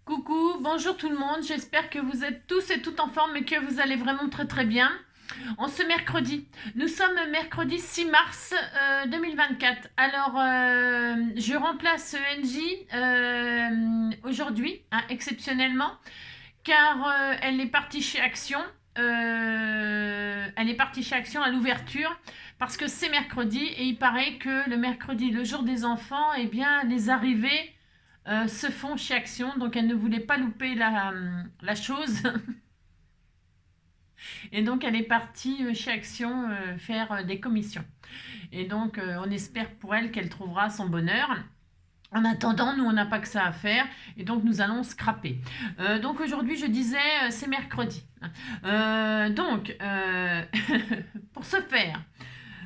Coucou, bonjour tout le monde, j'espère que vous êtes tous et toutes en forme et que vous allez vraiment très très bien. En ce mercredi, nous sommes mercredi 6 mars 2024. Alors, je remplace NJ aujourd'hui, hein, exceptionnellement, car elle est partie chez Action. Elle est partie chez Action à l'ouverture parce que c'est mercredi et il paraît que le mercredi, le jour des enfants, eh bien, les arrivées se font chez Action, donc elle ne voulait pas louper la chose. Et donc elle est partie chez Action faire des commissions. Et donc on espère pour elle qu'elle trouvera son bonheur. En attendant, nous on n'a pas que ça à faire et donc nous allons scraper. Donc aujourd'hui je disais c'est mercredi. Donc pour ce faire,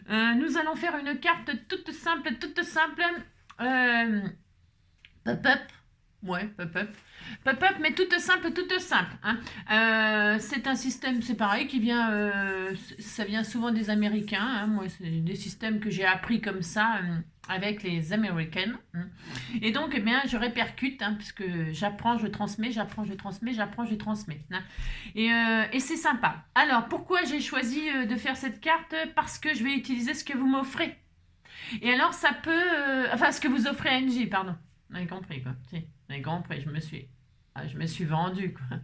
nous allons faire une carte toute simple, toute simple. Euh, Pop-up. Ouais, pop-up. Pop-up, mais toute simple, toute simple. Hein. C'est un système, c'est pareil, qui vient, ça vient souvent des Américains. Hein. Moi, c'est des systèmes que j'ai appris comme ça avec les Américaines. Hein. Et donc, eh bien, je répercute, hein, puisque j'apprends, je transmets, j'apprends, je transmets, j'apprends, je transmets. Hein. Et c'est sympa. Alors, pourquoi j'ai choisi de faire cette carte? Parce que je vais utiliser ce que vous m'offrez. Et alors, ça peut... enfin, ce que vous offrez à NJ, pardon. Vous avez compris, quoi. Si, vous avez compris, je me suis vendue, quoi.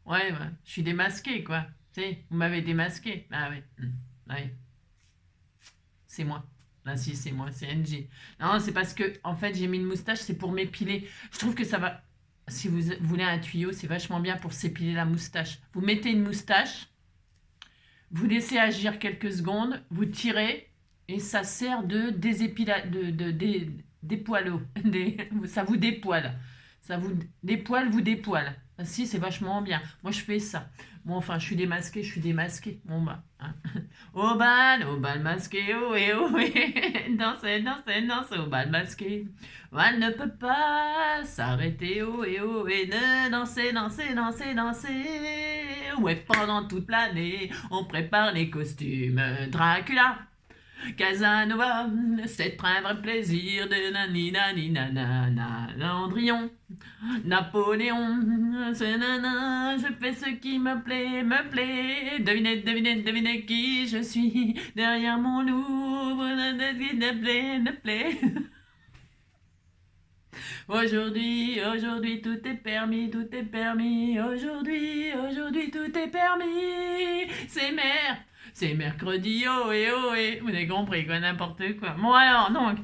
Ouais, ouais, je suis démasquée, quoi. Si, vous m'avez démasqué. Ah oui, ah oui, c'est moi. Là, si, c'est moi, c'est NJ. Non, c'est parce que, en fait, j'ai mis une moustache, c'est pour m'épiler. Je trouve que ça va... Si vous voulez un tuyau, c'est vachement bien pour s'épiler la moustache. Vous mettez une moustache, vous laissez agir quelques secondes, vous tirez et ça sert de dépoileau. Ça vous dépoile. Ça vous dépoile, vous dépoile. Ah, si, c'est vachement bien. Moi, je fais ça. Bon, enfin, je suis démasqué, je suis démasqué. Bon, bah. Hein. Au bal masqué, oh et oh et. Dansez, dansez, dansez au bal masqué. Elle ne peut pas s'arrêter, oh et de danser, danser, danser, danser. Ouais, pendant toute l'année, on prépare les costumes. Dracula, Casanova, c'est un vrai plaisir de nani nani nanana. Landrion, Napoléon, c'est nana, je fais ce qui me plaît, me plaît. Devinez, devinez, devinez qui je suis derrière mon loup. Ne plaît, ne plaît. Aujourd'hui, aujourd'hui, tout est permis, tout est permis. Aujourd'hui, aujourd'hui, tout est permis. C'est mercredi, oh et. Vous avez compris, quoi, n'importe quoi. Bon, alors, donc,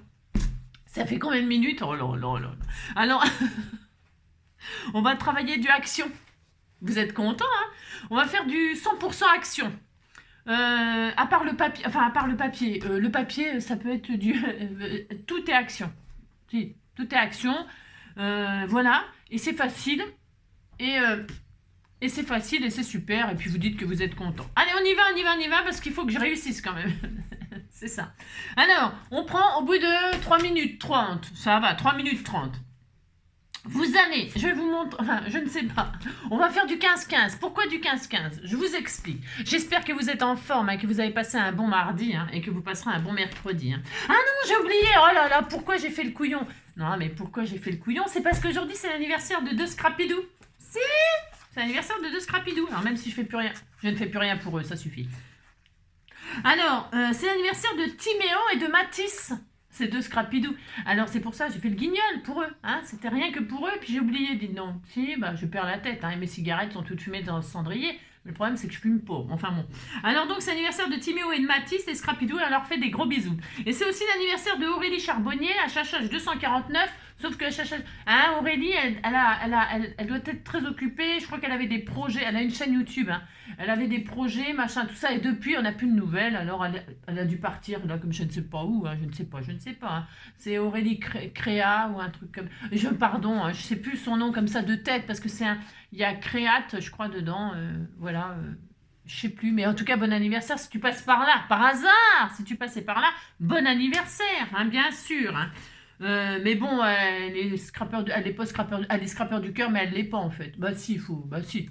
ça fait combien de minutes? Oh là là là. Alors, on va travailler du action. Vous êtes content, hein? On va faire du 100% action. À part le papier, enfin, à part le papier, ça peut être du. Tout est action. Si, tout est action. Voilà. Et c'est facile. Et, euh, et c'est facile et c'est super. Et puis vous dites que vous êtes content. Allez, on y va, on y va, on y va, parce qu'il faut que je réussisse quand même. C'est ça. Alors, on prend au bout de 3 minutes 30. Ça va, 3 minutes 30. Vous allez, je vais vous montrer, enfin, je ne sais pas. On va faire du 15-15. Pourquoi du 15-15? Je vous explique. J'espère que vous êtes en forme et que vous avez passé un bon mardi hein, et que vous passerez un bon mercredi. Hein. Ah non, j'ai oublié. Oh là là, pourquoi j'ai fait le couillon? Non, mais pourquoi j'ai fait le couillon? C'est parce qu'aujourd'hui, c'est l'anniversaire de deux Scrapidou. Si, c'est l'anniversaire de deux Scrapidou. Alors, même si je fais plus rien, je ne fais plus rien pour eux, ça suffit. Alors, c'est l'anniversaire de Timéo et de Matisse. Ces deux Scrapidou. Alors c'est pour ça j'ai fait le guignol pour eux. Hein. C'était rien que pour eux. Puis j'ai oublié. Dites donc. Si, bah je perds la tête. Hein, et mes cigarettes sont toutes fumées dans le cendrier. Mais le problème c'est que je fume pas. Enfin bon. Alors donc c'est l'anniversaire de Timéo et de Mathis. Les Scrapidou, elle leur fait des gros bisous. Et c'est aussi l'anniversaire de Aurélie Charbonnier à Chachage 249. Sauf que Chachage... Hein, Aurélie, elle doit être très occupée. Je crois qu'elle avait des projets. Elle a une chaîne YouTube. Hein. Elle avait des projets, machin, tout ça. Et depuis, on n'a plus de nouvelles. Alors elle a dû partir là comme je ne sais pas où. Hein, je ne sais pas. Hein. C'est Aurélie Créa ou un truc comme... Pardon, hein, je sais plus son nom comme ça de tête parce que c'est un... Il y a Créate, je crois, dedans. Voilà. Je sais plus. Mais en tout cas, bon anniversaire si tu passes par là. Par hasard, si tu passais par là, bon anniversaire, hein, bien sûr. Hein. Mais bon, elle est scrappeur elle est pas scrappeur, elle est scrappeur du cœur, mais elle l'est pas en fait. Bah si, il faut, bah si,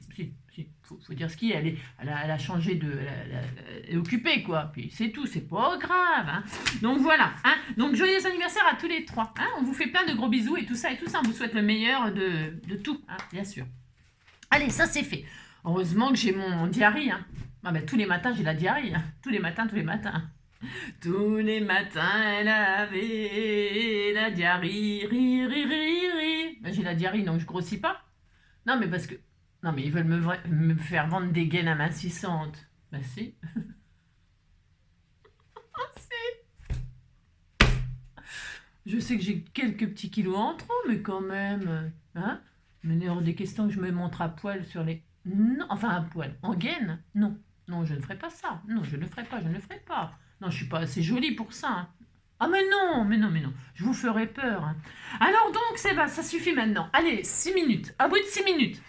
faut dire ce qu'il y a. Elle a changé elle est occupée, quoi. Puis c'est tout, c'est pas grave. Hein. Donc voilà. Hein. Donc joyeux anniversaire à tous les 3. Hein. On vous fait plein de gros bisous et tout ça. On vous souhaite le meilleur de tout, hein, bien sûr. Allez, ça c'est fait. Heureusement que j'ai mon diarrhée. Hein. Ah, ben, tous les matins, j'ai la diarrhée. Hein. Tous les matins. Tous les matins, elle avait la diarrhée. Ben, j'ai la diarrhée, donc je grossis pas. Non, mais parce que... Non, mais ils veulent me faire vendre des gaines amincissantes. Ben si. Si. Je sais que j'ai quelques petits kilos en trop, mais quand même... Hein? Mais il est hors des questions que je me montre à poil sur les... Non, enfin à poil. En gaine? Non. Non, je ne ferai pas ça. Non, je ne le ferai pas. Non, je suis pas assez jolie pour ça. Hein. Ah mais non. Je vous ferai peur. Hein. Alors donc, ça suffit maintenant. Allez, 6 minutes. À bout de 6 minutes.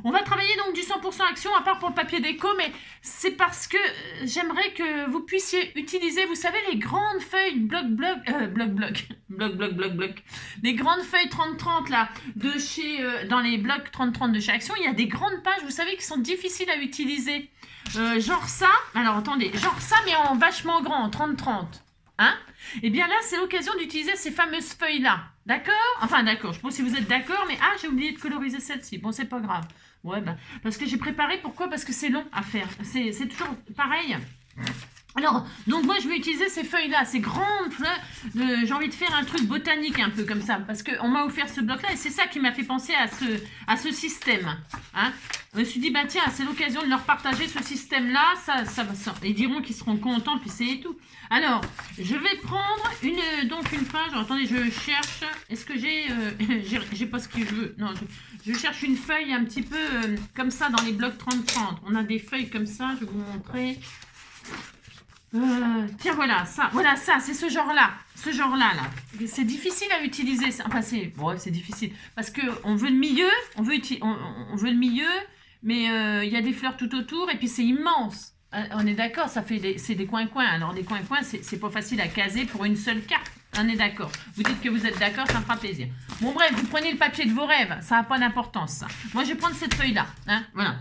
On va travailler donc du 100% action, à part pour le papier déco, mais c'est parce que j'aimerais que vous puissiez utiliser, vous savez, les grandes feuilles bloc. Les grandes feuilles 30-30 là, de chez, dans les blocs 30-30 de chez Action, il y a des grandes pages, vous savez, qui sont difficiles à utiliser. Genre ça, alors attendez, genre ça, mais en vachement grand, en 30-30. Hein? Et bien là, c'est l'occasion d'utiliser ces fameuses feuilles-là. D'accord? Enfin, d'accord. Je pense que si vous êtes d'accord, mais j'ai oublié de coloriser celle-ci. Bon, c'est pas grave. Ouais, ben, parce que j'ai préparé. Pourquoi? Parce que c'est long à faire. C'est toujours pareil. Alors, donc moi, je vais utiliser ces feuilles-là, ces grandes fleurs. J'ai envie de faire un truc botanique un peu comme ça. Parce qu'on m'a offert ce bloc-là et c'est ça qui m'a fait penser à ce système. Hein? Je me suis dit, bah tiens, c'est l'occasion de leur partager ce système-là. Ça. Ils diront qu'ils seront contents, puis c'est tout. Alors, je vais prendre une page. Alors, attendez, je cherche. Est-ce que j'ai... j'ai pas ce que je veux. Non, je cherche une feuille un petit peu comme ça dans les blocs 30-30. On a des feuilles comme ça, je vais vous montrer. Tiens, voilà, c'est ce genre-là. C'est difficile à utiliser. Enfin, c'est difficile. Parce qu'on veut le milieu, on veut le milieu, mais il y a des fleurs tout autour, et puis c'est immense. On est d'accord, c'est des coins-coins. Alors, des coins-coins, c'est pas facile à caser pour une seule carte. On est d'accord. Vous dites que vous êtes d'accord, ça me fera plaisir. Bon, bref, vous prenez le papier de vos rêves. Ça n'a pas d'importance, ça. Moi, je vais prendre cette feuille-là. Hein, voilà.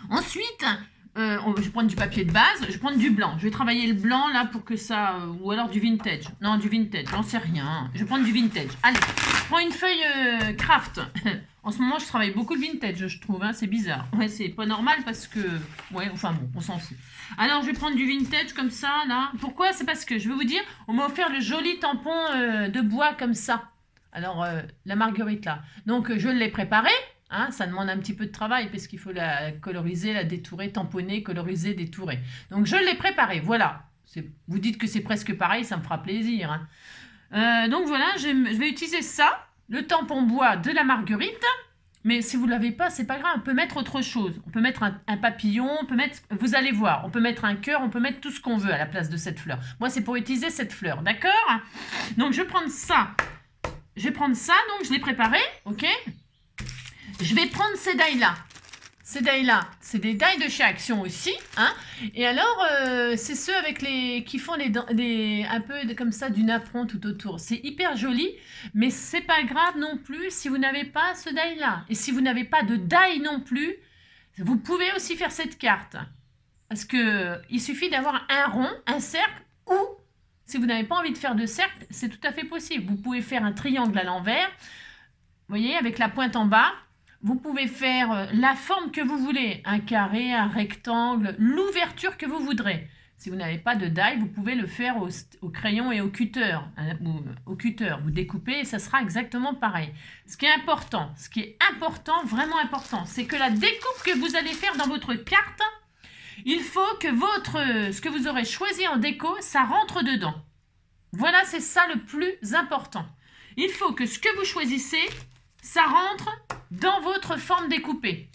Ensuite... je vais prendre du papier de base, je vais prendre du blanc. Je vais travailler le blanc là pour que ça... ou alors du vintage. Non, du vintage, j'en sais rien. Je vais prendre du vintage. Allez, je prends une feuille craft. En ce moment, je travaille beaucoup le vintage, je trouve. Hein, c'est bizarre. Ouais, c'est pas normal parce que... Ouais, enfin bon, on s'en fout. Alors, je vais prendre du vintage comme ça, là. Pourquoi? C'est parce que, je vais vous dire, on m'a offert le joli tampon de bois comme ça. Alors, la marguerite là. Donc, je l'ai préparé. Hein, ça demande un petit peu de travail parce qu'il faut la coloriser, la détourer, tamponner, coloriser, détourer. Donc, je l'ai préparé, voilà. Vous dites que c'est presque pareil, ça me fera plaisir. Hein. Donc, voilà, je vais utiliser ça, le tampon bois de la marguerite. Mais si vous ne l'avez pas, c'est pas grave, on peut mettre autre chose. On peut mettre un papillon, on peut mettre, vous allez voir, on peut mettre un cœur, on peut mettre tout ce qu'on veut à la place de cette fleur. Moi, c'est pour utiliser cette fleur, d'accord? Donc, je vais prendre ça. Donc je l'ai préparé, ok? Je vais prendre ces die-là. Ces die-là, c'est des die de chez Action aussi. Hein. Et alors, c'est ceux avec qui font un peu comme ça du napperon tout autour. C'est hyper joli, mais c'est pas grave non plus si vous n'avez pas ce die-là. Et si vous n'avez pas de die non plus, vous pouvez aussi faire cette carte. Parce qu'il suffit d'avoir un rond, un cercle, ou si vous n'avez pas envie de faire de cercle, c'est tout à fait possible. Vous pouvez faire un triangle à l'envers, vous voyez, avec la pointe en bas. Vous pouvez faire la forme que vous voulez, un carré, un rectangle, l'ouverture que vous voudrez. Si vous n'avez pas de die, vous pouvez le faire au crayon et au cutter. Vous découpez et ça sera exactement pareil. Ce qui est important, vraiment important, c'est que la découpe que vous allez faire dans votre carte, il faut que ce que vous aurez choisi en déco, ça rentre dedans. Voilà, c'est ça le plus important. Il faut que ce que vous choisissez, ça rentre dans votre forme découpée.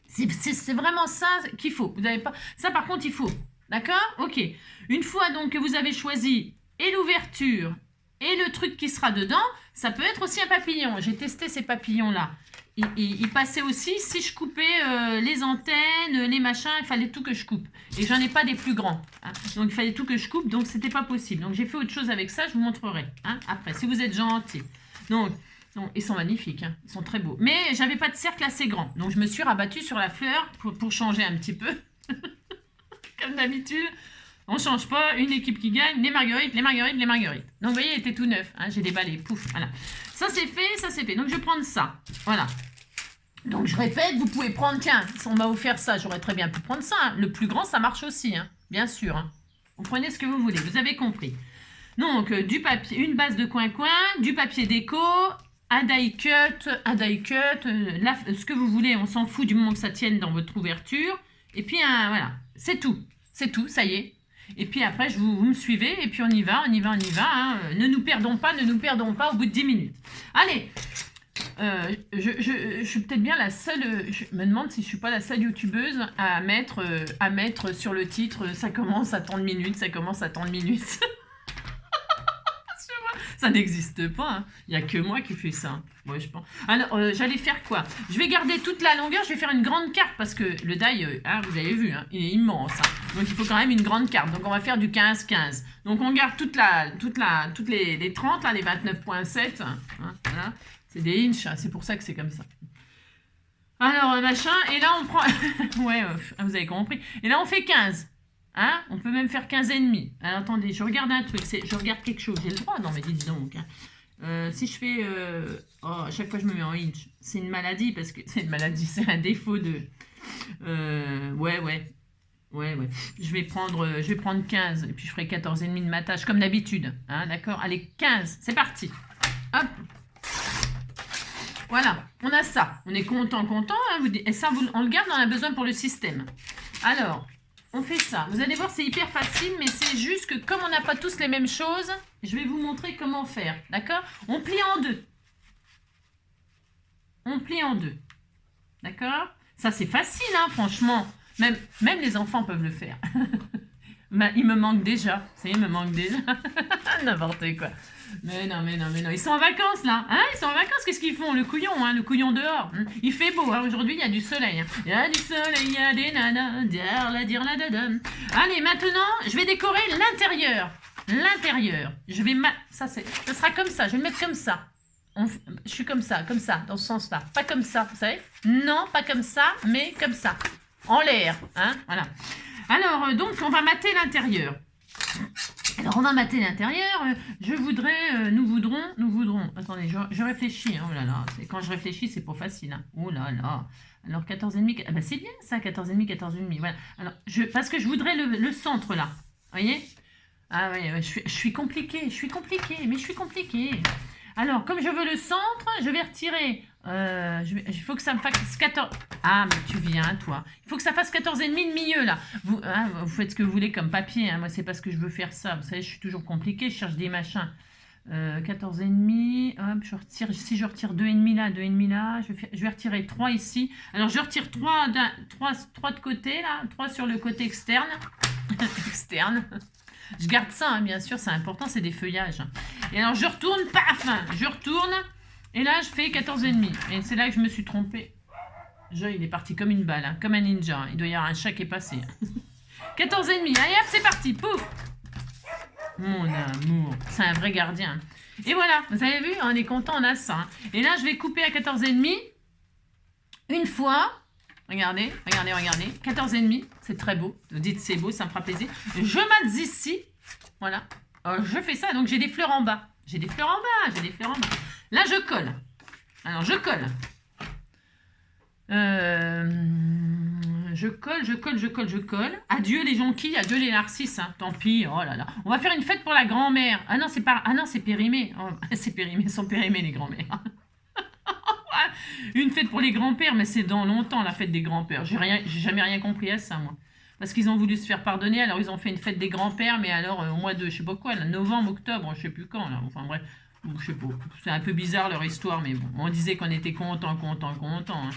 C'est vraiment ça qu'il faut. Vous n'avez pas... Ça, par contre, il faut. D'accord? Ok. Une fois donc que vous avez choisi et l'ouverture et le truc qui sera dedans, ça peut être aussi un papillon. J'ai testé ces papillons-là. Ils passaient aussi si je coupais les antennes, les machins, il fallait tout que je coupe. Et j'en ai pas des plus grands. Hein. Donc, il fallait tout que je coupe, donc c'était pas possible. Donc, j'ai fait autre chose avec ça, je vous montrerai. Hein, après, si vous êtes gentil. Donc... Ils sont magnifiques, hein. Ils sont très beaux. Mais j'avais pas de cercle assez grand. Donc je me suis rabattue sur la fleur pour changer un petit peu. Comme d'habitude, on change pas. Une équipe qui gagne, les marguerites, les marguerites, les marguerites. Donc vous voyez, il était tout neuf. Hein. J'ai déballé, pouf, voilà. Ça c'est fait, ça c'est fait. Donc je vais prendre ça. Voilà. Donc je répète, vous pouvez prendre, tiens, si on m'a offert ça, j'aurais très bien pu prendre ça. Hein. Le plus grand, ça marche aussi, hein. Bien sûr. Hein. Vous prenez ce que vous voulez, vous avez compris. Donc du papier, une base de coin-coin, du papier déco, un die cut, ce que vous voulez, on s'en fout du moment que ça tienne dans votre ouverture. Et puis voilà, c'est tout, ça y est. Et puis après, vous me suivez et puis on y va. Hein. Ne nous perdons pas au bout de 10 minutes. Allez, je suis peut-être bien la seule, je me demande si je suis pas la seule youtubeuse à mettre sur le titre, ça commence à tant de minutes, Ça n'existe pas, hein. Il n'y a que moi qui fais ça. Ouais, je pense. Alors, j'allais faire quoi? Je vais garder toute la longueur, je vais faire une grande carte parce que le die, vous avez vu, hein, il est immense. Hein. Donc, il faut quand même une grande carte. Donc, on va faire du 15-15. Donc, on garde toutes les 30, là, les 29,7. Hein, voilà. C'est des inches, hein, c'est pour ça que c'est comme ça. Alors, machin, et là, on prend... ouais, vous avez compris. Et là, on fait 15. Hein, on peut même faire 15 et demi. Alors attendez, je regarde un truc, je regarde quelque chose, j'ai le droit, non mais dites donc. Hein. Si je fais, à chaque fois je me mets en inch, c'est une maladie, parce que c'est une maladie, c'est un défaut de, ouais. Je vais prendre 15, et puis je ferai 14 et demi de ma tâche, comme d'habitude. Hein, d'accord, allez, 15, c'est parti. Hop. Voilà, on a ça. On est content, hein, et ça, on le garde, on a besoin pour le système. Alors... on fait ça. Vous allez voir, c'est hyper facile, mais c'est juste que comme on n'a pas tous les mêmes choses, je vais vous montrer comment faire. D'accord? On plie en deux. D'accord? Ça, c'est facile, hein, franchement. Même les enfants peuvent le faire. Il me manque déjà. Ça y est, il me manque déjà. N'importe quoi. Mais non. Ils sont en vacances, là. Hein, ils sont en vacances, qu'est-ce qu'ils font? Le couillon dehors. Il fait beau, hein. Aujourd'hui, il y a du soleil. Hein. Il y a du soleil, il y a des nanas. Allez, maintenant, je vais décorer l'intérieur. Je vais ça sera comme ça. Je vais le mettre comme ça. Je suis comme ça, dans ce sens-là. Pas comme ça, vous savez? Non, pas comme ça, mais comme ça. En l'air, hein, voilà. Alors, donc, on va mater l'intérieur. Alors, on va mater l'intérieur. Nous voudrons. Attendez, je réfléchis. Hein, oh là là, quand je réfléchis, c'est pas facile. Hein. Oh là là. Alors, 14,5. Ah bah, c'est bien ça, 14,5, 14,5. Voilà. Alors, parce que je voudrais le centre là. Vous voyez? Ah oui, je suis compliquée. Mais je suis compliquée. Alors, comme je veux le centre, je vais retirer. Il faut que ça me fasse 14... Ah, mais tu viens, toi. Il faut que ça fasse 14,5 de milieu, là. Vous faites ce que vous voulez comme papier. Hein. Moi, c'est parce que je veux faire ça. Vous savez, je suis toujours compliquée. Je cherche des machins. 14,5. Hop, je retire. Si je retire 2,5 là, 2,5 là, je vais retirer 3 ici. Alors, je retire 3 de côté, là. 3 sur le côté externe. Externe. Je garde ça, hein, bien sûr, c'est important, c'est des feuillages. Et alors, je retourne, paf, et là, je fais 14,5. Et c'est là que je me suis trompée. Il est parti comme une balle, hein, comme un ninja. Hein. Il doit y avoir un chat qui est passé. 14,5. Allez, hop, c'est parti, pouf. Mon amour, c'est un vrai gardien. Et voilà, vous avez vu, on est content, on a ça. Hein. Et là, je vais couper à 14,5. Une fois... Regardez. 14,5, c'est très beau. Vous dites c'est beau, ça me fera plaisir. Je mate ici. Voilà. Je fais ça, donc j'ai des fleurs en bas. Là, je colle. Alors, je colle. Je colle. Adieu les jonquilles, adieu les narcisses. Hein. Tant pis, oh là là. On va faire une fête pour la grand-mère. Ah non, c'est périmé. Oh, c'est périmé, ils sont périmés les grand-mères. Une fête pour les grands-pères, mais c'est dans longtemps la fête des grands-pères. J'ai jamais rien compris à ça, moi. Parce qu'ils ont voulu se faire pardonner, alors ils ont fait une fête des grands-pères, mais alors au mois de, je sais pas quoi, là, novembre, octobre, je sais plus quand, là. Enfin bref, je sais pas. C'est un peu bizarre leur histoire, mais bon, on disait qu'on était content. Hein.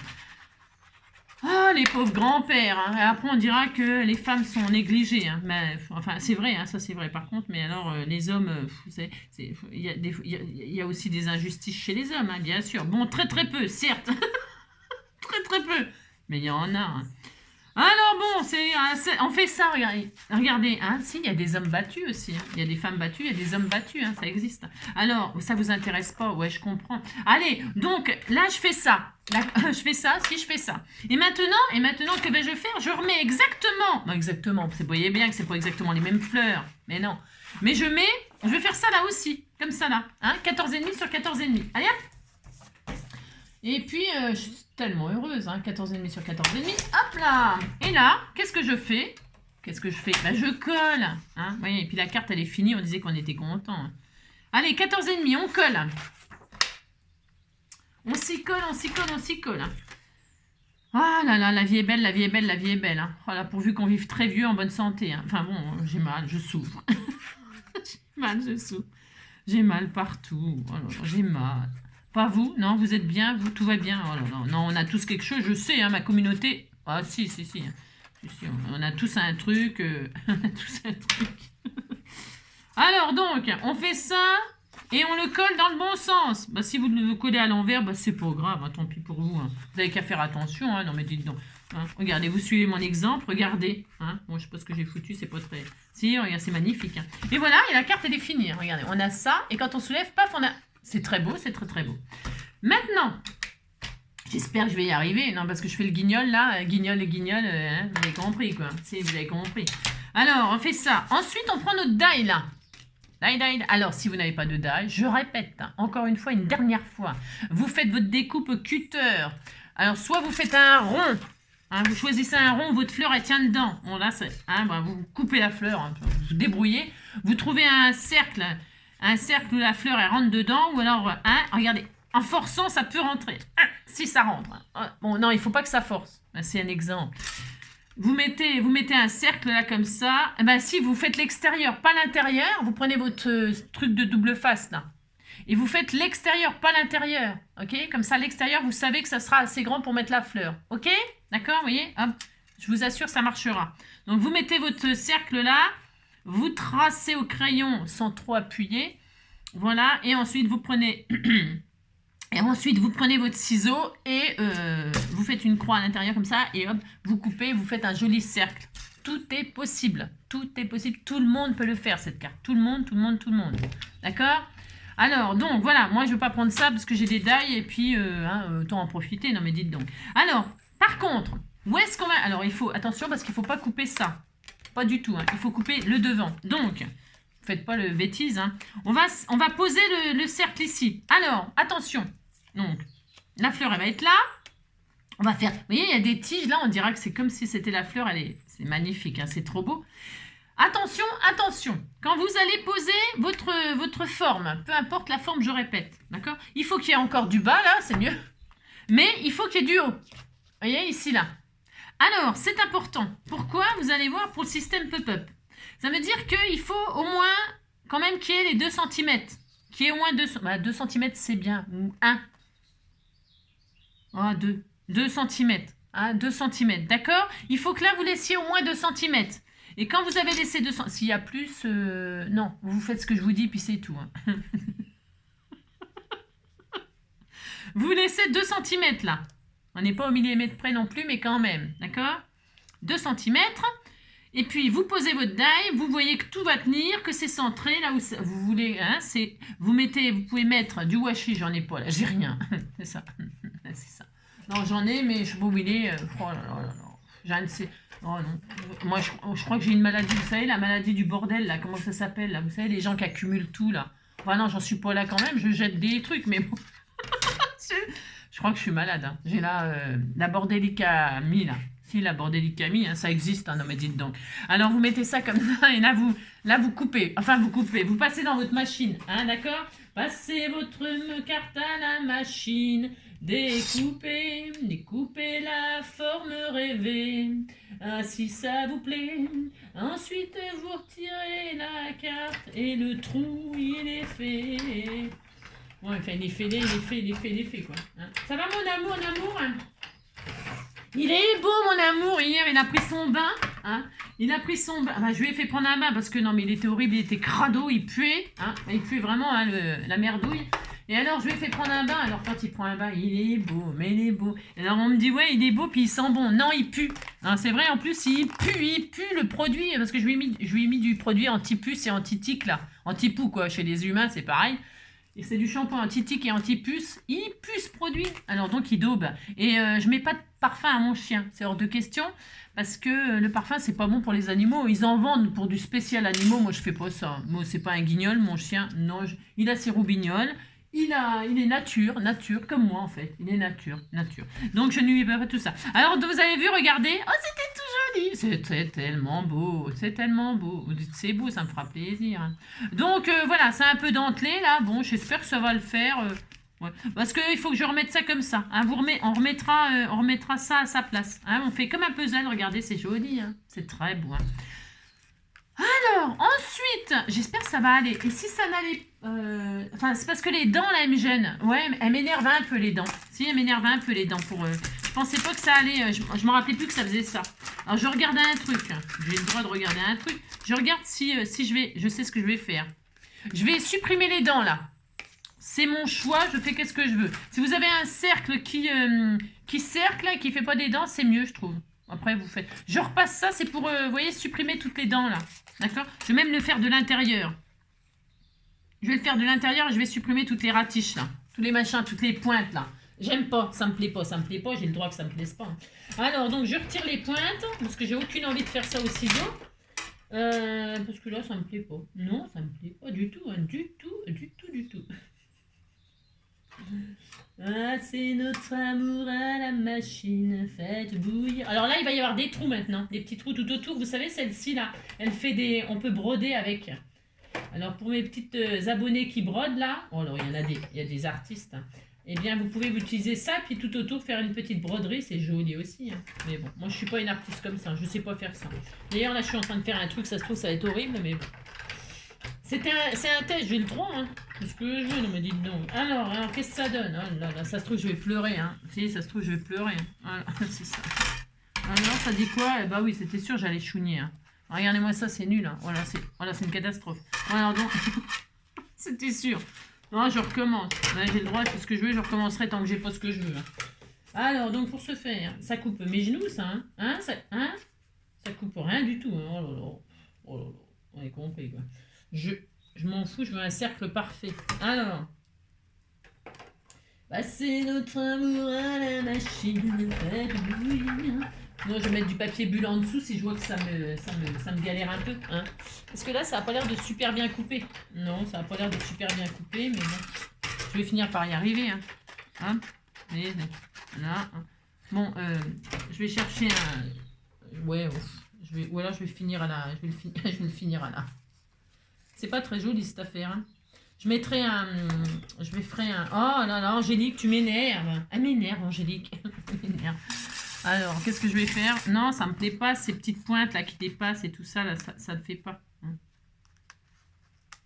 Ah, les pauvres grands-pères. Hein. Et après, on dira que les femmes sont négligées. Hein. Mais, enfin, c'est vrai, hein, ça c'est vrai. Par contre, mais alors, les hommes, il y a aussi des injustices chez les hommes, hein, bien sûr. Bon, très peu, certes. très peu. Mais il y en a. Hein. Alors bon, on fait ça, regardez. Regardez, hein, si, il y a des hommes battus aussi. Hein. Il y a des femmes battues, il y a des hommes battus, hein, ça existe. Alors, ça vous intéresse pas? Ouais, je comprends. Allez, donc, là, je fais ça. Là, je fais ça, si je fais ça. Et maintenant, que vais-je faire? Je remets exactement. Non, exactement, vous voyez bien que c'est pas exactement les mêmes fleurs. Mais non. Mais je vais faire ça là aussi. Comme ça là. Hein, 14,5 sur 14,5. Allez, hop. Et puis, je suis tellement heureuse, hein, 14,5 sur 14,5. Hop là. Et là, qu'est-ce que je fais? Ben, je colle. Hein, vous voyez, et puis la carte, elle est finie. On disait qu'on était content. Hein. Allez, 14,5, on colle. On s'y colle, on s'y colle, on s'y colle. Hein. Ah là là, la vie est belle, la vie est belle, la vie est belle. Hein. Voilà, pourvu qu'on vive très vieux en bonne santé. Hein. Enfin bon, j'ai mal, je souffre. J'ai mal, je souffre. J'ai mal partout. Oh là là, j'ai mal. Pas vous? Non, vous êtes bien? Vous, tout va bien? Oh là là. Non, on a tous quelque chose, je sais, hein, ma communauté. Ah si, si, si. Si, on a tous un truc. On a tous un truc. Alors donc, on fait ça et on le colle dans le bon sens. Bah, si vous le collez à l'envers, bah, c'est pas grave, hein, tant pis pour vous. Hein. Vous n'avez qu'à faire attention. Hein. Non mais dites donc. Hein. Regardez, vous suivez mon exemple, regardez. Hein. Bon, je sais pas ce que j'ai foutu, c'est pas très... Si, regarde, c'est magnifique. Hein. Et voilà, et la carte elle est finie. Hein. Regardez, on a ça, et quand on soulève, paf, on a... C'est très beau, c'est très très beau. Maintenant, j'espère que je vais y arriver. Non, parce que je fais le guignol là, guignol et guignol, hein, vous avez compris quoi. Si, vous avez compris. Alors, on fait ça. Ensuite, on prend notre die là. Die. Alors, si vous n'avez pas de die, je répète, hein, encore une fois, une dernière fois, vous faites votre découpe au cutter. Alors, soit vous faites un rond, hein, vous choisissez un rond, votre fleur, elle tient dedans. Bon, là, hein, bah, vous coupez la fleur, hein, vous débrouillez. Vous trouvez un cercle où la fleur, elle rentre dedans, ou alors, hein, regardez, en forçant, ça peut rentrer. Si ça rentre. Hein. Bon, non, il ne faut pas que ça force. C'est un exemple. Vous mettez un cercle là comme ça. Et ben, si vous faites l'extérieur, pas l'intérieur, vous prenez votre truc de double face là. Et vous faites l'extérieur, pas l'intérieur. Ok? Comme ça, l'extérieur, vous savez que ça sera assez grand pour mettre la fleur. Ok? D'accord? Vous voyez? Hop. Je vous assure, ça marchera. Donc, vous mettez votre cercle là. Vous tracez au crayon sans trop appuyer. Voilà. Et ensuite, vous prenez... Et ensuite, vous prenez votre ciseau et vous faites une croix à l'intérieur comme ça. Et hop, vous coupez, vous faites un joli cercle. Tout est possible. Tout est possible. Tout le monde peut le faire, cette carte. Tout le monde. D'accord? Alors, donc, voilà. Moi, je ne veux pas prendre ça parce que j'ai des die et puis, autant en profiter. Non, mais dites donc. Alors, par contre, où est-ce qu'on va... Alors, il faut... Attention, parce qu'il ne faut pas couper ça. Pas du tout. Hein. Il faut couper le devant. Donc... Faites pas le bêtise. Hein. On va poser le cercle ici. Alors, attention. Donc, la fleur, elle va être là. On va faire... Vous voyez, il y a des tiges là. On dira que c'est comme si c'était la fleur. C'est magnifique. Hein, c'est trop beau. Attention, attention. Quand vous allez poser votre forme, peu importe la forme, je répète. D'accord? Il faut qu'il y ait encore du bas là. C'est mieux. Mais il faut qu'il y ait du haut. Vous voyez, ici, là. Alors, c'est important. Pourquoi? Vous allez voir pour le système pop-up. Ça veut dire qu'il faut au moins, quand même, qu'il y ait les 2 cm. Qu'il y ait au moins 2 cm. Bah, 2 cm, c'est bien. Ou 1. Oh, 2. 2 cm. Hein, 2 cm. D'accord? Il faut que là, vous laissiez au moins 2 cm. Et quand vous avez laissé 2 cm, s'il y a plus, non. Vous faites ce que je vous dis, puis c'est tout. Hein. Vous laissez 2 cm, là. On n'est pas au millimètre près non plus, mais quand même. D'accord? 2 cm. Et puis, vous posez votre die, vous voyez que tout va tenir, que c'est centré, là où vous voulez, hein, vous pouvez mettre du washi, j'en ai pas, là, j'ai rien, c'est ça, c'est ça. Non, j'en ai, mais je sais pas où il est, oh là là là, j'ai ne sais, oh non, moi, je crois que j'ai une maladie, vous savez, la maladie du bordel, là, comment ça s'appelle, là, vous savez, les gens qui accumulent tout, là. Enfin, non, j'en suis pas là quand même, je jette des trucs, mais bon, je crois que je suis malade, hein. J'ai la bordélicamie, là. Si, la bordélicamie, hein, ça existe, hein, non mais dites donc. Alors, vous mettez ça comme ça, et là, vous coupez. Enfin, vous passez dans votre machine, hein, d'accord? Passez votre carte à la machine, découpez la forme rêvée. Ah, si ça vous plaît, ensuite, vous retirez la carte, et le trou, il est fait. Ouais, enfin, il est fait, quoi. Hein. Ça va, mon amour, hein? Il est beau, mon amour. Hier, il a pris son bain. Hein. Il a pris son bain. Enfin, je lui ai fait prendre un bain parce que non, mais il était horrible. Il était crado. Il puait. Hein. Il puait vraiment, hein, la merdouille. Et alors, je lui ai fait prendre un bain. Alors, quand il prend un bain, il est beau, mais il est beau. Et alors, on me dit, ouais, il est beau, puis il sent bon. Non, il pue. Hein, c'est vrai, en plus, il pue le produit. Parce que je lui ai mis du produit anti-puce et anti-tic, là. Anti-poux, quoi. Chez les humains, c'est pareil. Et c'est du shampoing anti-tic et anti-puce. Il pue ce produit. Alors, donc, il daube. Et je mets pas de parfum à mon chien. C'est hors de question. Parce que le parfum, c'est pas bon pour les animaux. Ils en vendent pour du spécial animaux. Moi, je fais pas ça. Moi, c'est pas un guignol, mon chien. Non, il a ses roubignoles. Il est nature, comme moi en fait. Il est nature. Donc je ne lui ai pas tout ça. Alors vous avez vu, regardez. Oh, c'était tout joli. C'était tellement beau. Vous dites c'est beau, ça me fera plaisir. Hein. Donc voilà, c'est un peu dentelé là. Bon, j'espère que ça va le faire. Ouais. Parce qu'il faut que je remette ça comme ça. Hein. On remettra ça à sa place. Hein. On fait comme un puzzle. Regardez, c'est joli. Hein. C'est très beau. Hein. Alors, ensuite, j'espère que ça va aller. Et si ça n'allait... Enfin, c'est parce que les dents, là, elles me gênent. Ouais, elles m'énervent un peu, les dents. Si, elles m'énervent un peu, les dents. Je pensais pas que ça allait... Je me rappelais plus que ça faisait ça. Alors, je regardais un truc. J'ai le droit de regarder un truc. Je regarde si je vais... Je sais ce que je vais faire. Je vais supprimer les dents, là. C'est mon choix, je fais qu'est-ce que je veux. Si vous avez un cercle qui cercle et qui fait pas des dents, c'est mieux, je trouve. Après, vous faites... Je repasse ça, c'est pour, vous voyez, supprimer toutes les dents, là. D'accord? Je vais même le faire de l'intérieur. Je vais le faire de l'intérieur et je vais supprimer toutes les ratiches, là. Tous les machins, toutes les pointes, là. J'aime pas, ça me plaît pas, j'ai le droit que ça me plaise pas. Alors, donc, je retire les pointes, parce que j'ai aucune envie de faire ça au ciseau. Parce que là, ça me plaît pas. Non, ça me plaît pas du tout, hein, du tout. Ah, c'est notre amour à la machine, faites bouillir. Alors là, il va y avoir des trous maintenant, des petits trous tout autour. Vous savez, celle-ci là, elle fait des... On peut broder avec. Alors pour mes petites abonnées qui brodent là, oh alors il y a des artistes. Hein. Eh bien, vous pouvez utiliser ça, puis tout autour faire une petite broderie, c'est joli aussi. Hein. Mais bon, moi je suis pas une artiste comme ça, je sais pas faire ça. D'ailleurs là, je suis en train de faire un truc, ça se trouve ça va être horrible, mais bon. C'est un test, j'ai le droit, hein. C'est ce que je veux, non mais dites donc. Alors qu'est-ce que ça donne? Oh là là, ça se trouve, je vais pleurer, hein. Si, ça se trouve, je vais pleurer. Hein. Voilà, c'est ça. Alors, ça dit quoi? Eh bah oui, c'était sûr, j'allais chouiner. Hein. Regardez-moi ça, c'est nul. Hein. Voilà, c'est une catastrophe. Voilà, donc, c'était sûr. Non, je recommence. Ouais, j'ai le droit, je fais ce que je veux, je recommencerai tant que j'ai pas ce que je veux. Hein. Alors, donc, pour ce faire, ça coupe mes genoux, ça, hein, ça coupe rien du tout. Hein. Oh là là, on est compris, quoi. Je m'en fous, je veux un cercle parfait. Alors, passez notre amour à la machine, faites bouillir. Non, je vais mettre du papier bulle en dessous si je vois que ça me galère un peu. Hein. Parce que là, ça n'a pas l'air de super bien couper. Non, ça n'a pas l'air de super bien couper, mais bon. Je vais finir par y arriver. Hein. Et, voilà. Bon, je vais chercher un... Ouais, ou alors je vais finir à la... Je vais le finir à la... C'est pas très joli cette affaire. Hein. Je mettrai un... Je vais ferai un... Oh là là, Angélique, tu m'énerves. Elle m'énerve, Angélique. Elle m'énerve. Alors, qu'est-ce que je vais faire? Non, ça me plaît pas, ces petites pointes là qui dépassent et tout ça, là, ça ne fait pas.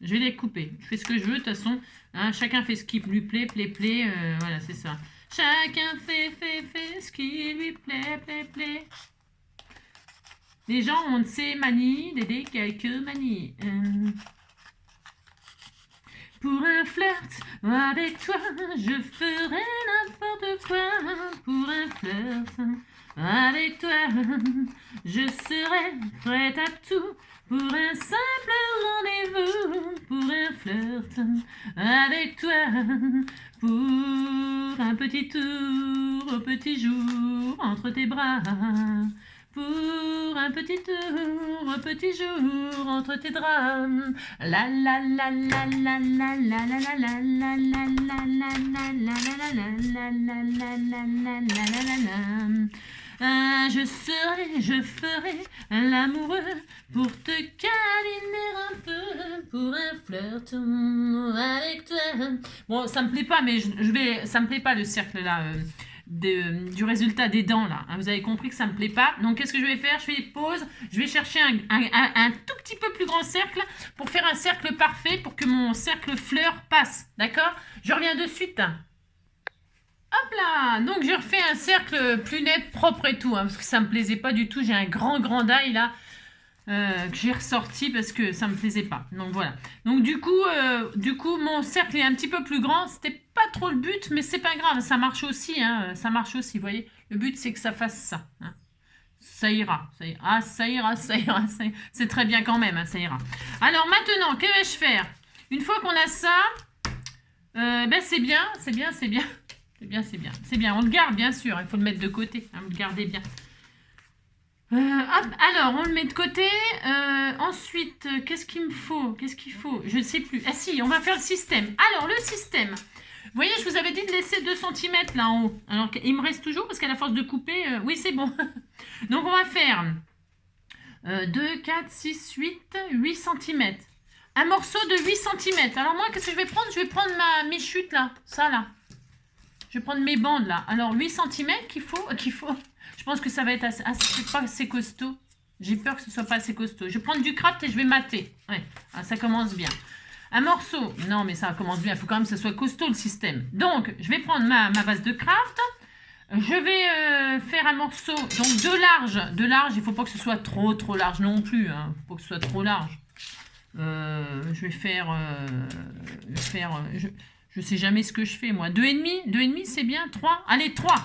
Je vais les couper. Je fais ce que je veux, de toute façon. Hein, chacun fait ce qui lui plaît, voilà, c'est ça. Chacun fait ce qui lui plaît. Les gens ont de ces manies, d'aider quelques manies. Pour un flirt avec toi, je ferai n'importe quoi. Pour un flirt avec toi, je serai prête à tout. Pour un simple rendez-vous, pour un flirt avec toi. Pour un petit tour au petit jour entre tes bras. Pour un petit tour, un petit jour entre tes draps. La la la la la la la la la la la la la la la la la la. Je ferai l'amoureux pour te câliner un peu, pour un flirt avec toi. Bon, ça me plaît pas, mais ça me plaît pas le cercle là. Du résultat des dents là. Vous avez compris que ça me plaît pas. Donc qu'est-ce que je vais faire? Je fais pause. Je vais chercher un tout petit peu plus grand cercle pour faire un cercle parfait pour que mon cercle fleur passe. D'accord? Je reviens de suite. Hop là! Donc je refais un cercle plus net, propre et tout. Hein, parce que ça me plaisait pas du tout. J'ai un grand dail là. que j'ai ressorti parce que ça me plaisait pas. Donc voilà. Donc du coup, mon cercle est un petit peu plus grand. C'était pas trop le but, mais c'est pas grave. Ça marche aussi, hein. Ça marche aussi. Vous voyez. Le but c'est que ça fasse ça. Hein. Ça ira, ça ira. Ah, ça ira, ça ira. C'est très bien quand même, hein, ça ira. Alors maintenant, que vais-je faire? Une fois qu'on a ça, ben c'est bien, c'est bien, c'est bien. C'est bien, c'est bien. C'est bien, on le garde bien sûr. Il faut le mettre de côté. Hein, vous le gardez bien. Hop, alors, on le met de côté. Ensuite, qu'est-ce qu'il me faut? Qu'est-ce qu'il faut? Je ne sais plus. Ah si, on va faire le système. Alors, le système. Vous voyez, je vous avais dit de laisser 2 cm là en haut. Alors, il me reste toujours parce qu'à la force de couper, oui, c'est bon. Donc, on va faire 2, 4, 6, 8 cm. Un morceau de 8 cm. Alors, moi, qu'est-ce que je vais prendre? Je vais prendre mes chutes là. Ça là. Je vais prendre mes bandes là. Alors, 8 cm qu'il faut. Je pense que ça va être pas assez costaud. J'ai peur que ce soit pas assez costaud. Je vais prendre du craft et je vais mater. Ouais, ça commence bien. Un morceau. Non, mais ça commence bien. Il faut quand même que ce soit costaud le système. Donc, je vais prendre ma base de craft. Je vais faire un morceau donc de large. De large, il ne faut pas que ce soit trop large non plus. Hein. Il faut pas que ce soit trop large. Je vais faire... je sais jamais ce que je fais moi. 2,5. 2,5 c'est bien. 3. Allez, 3.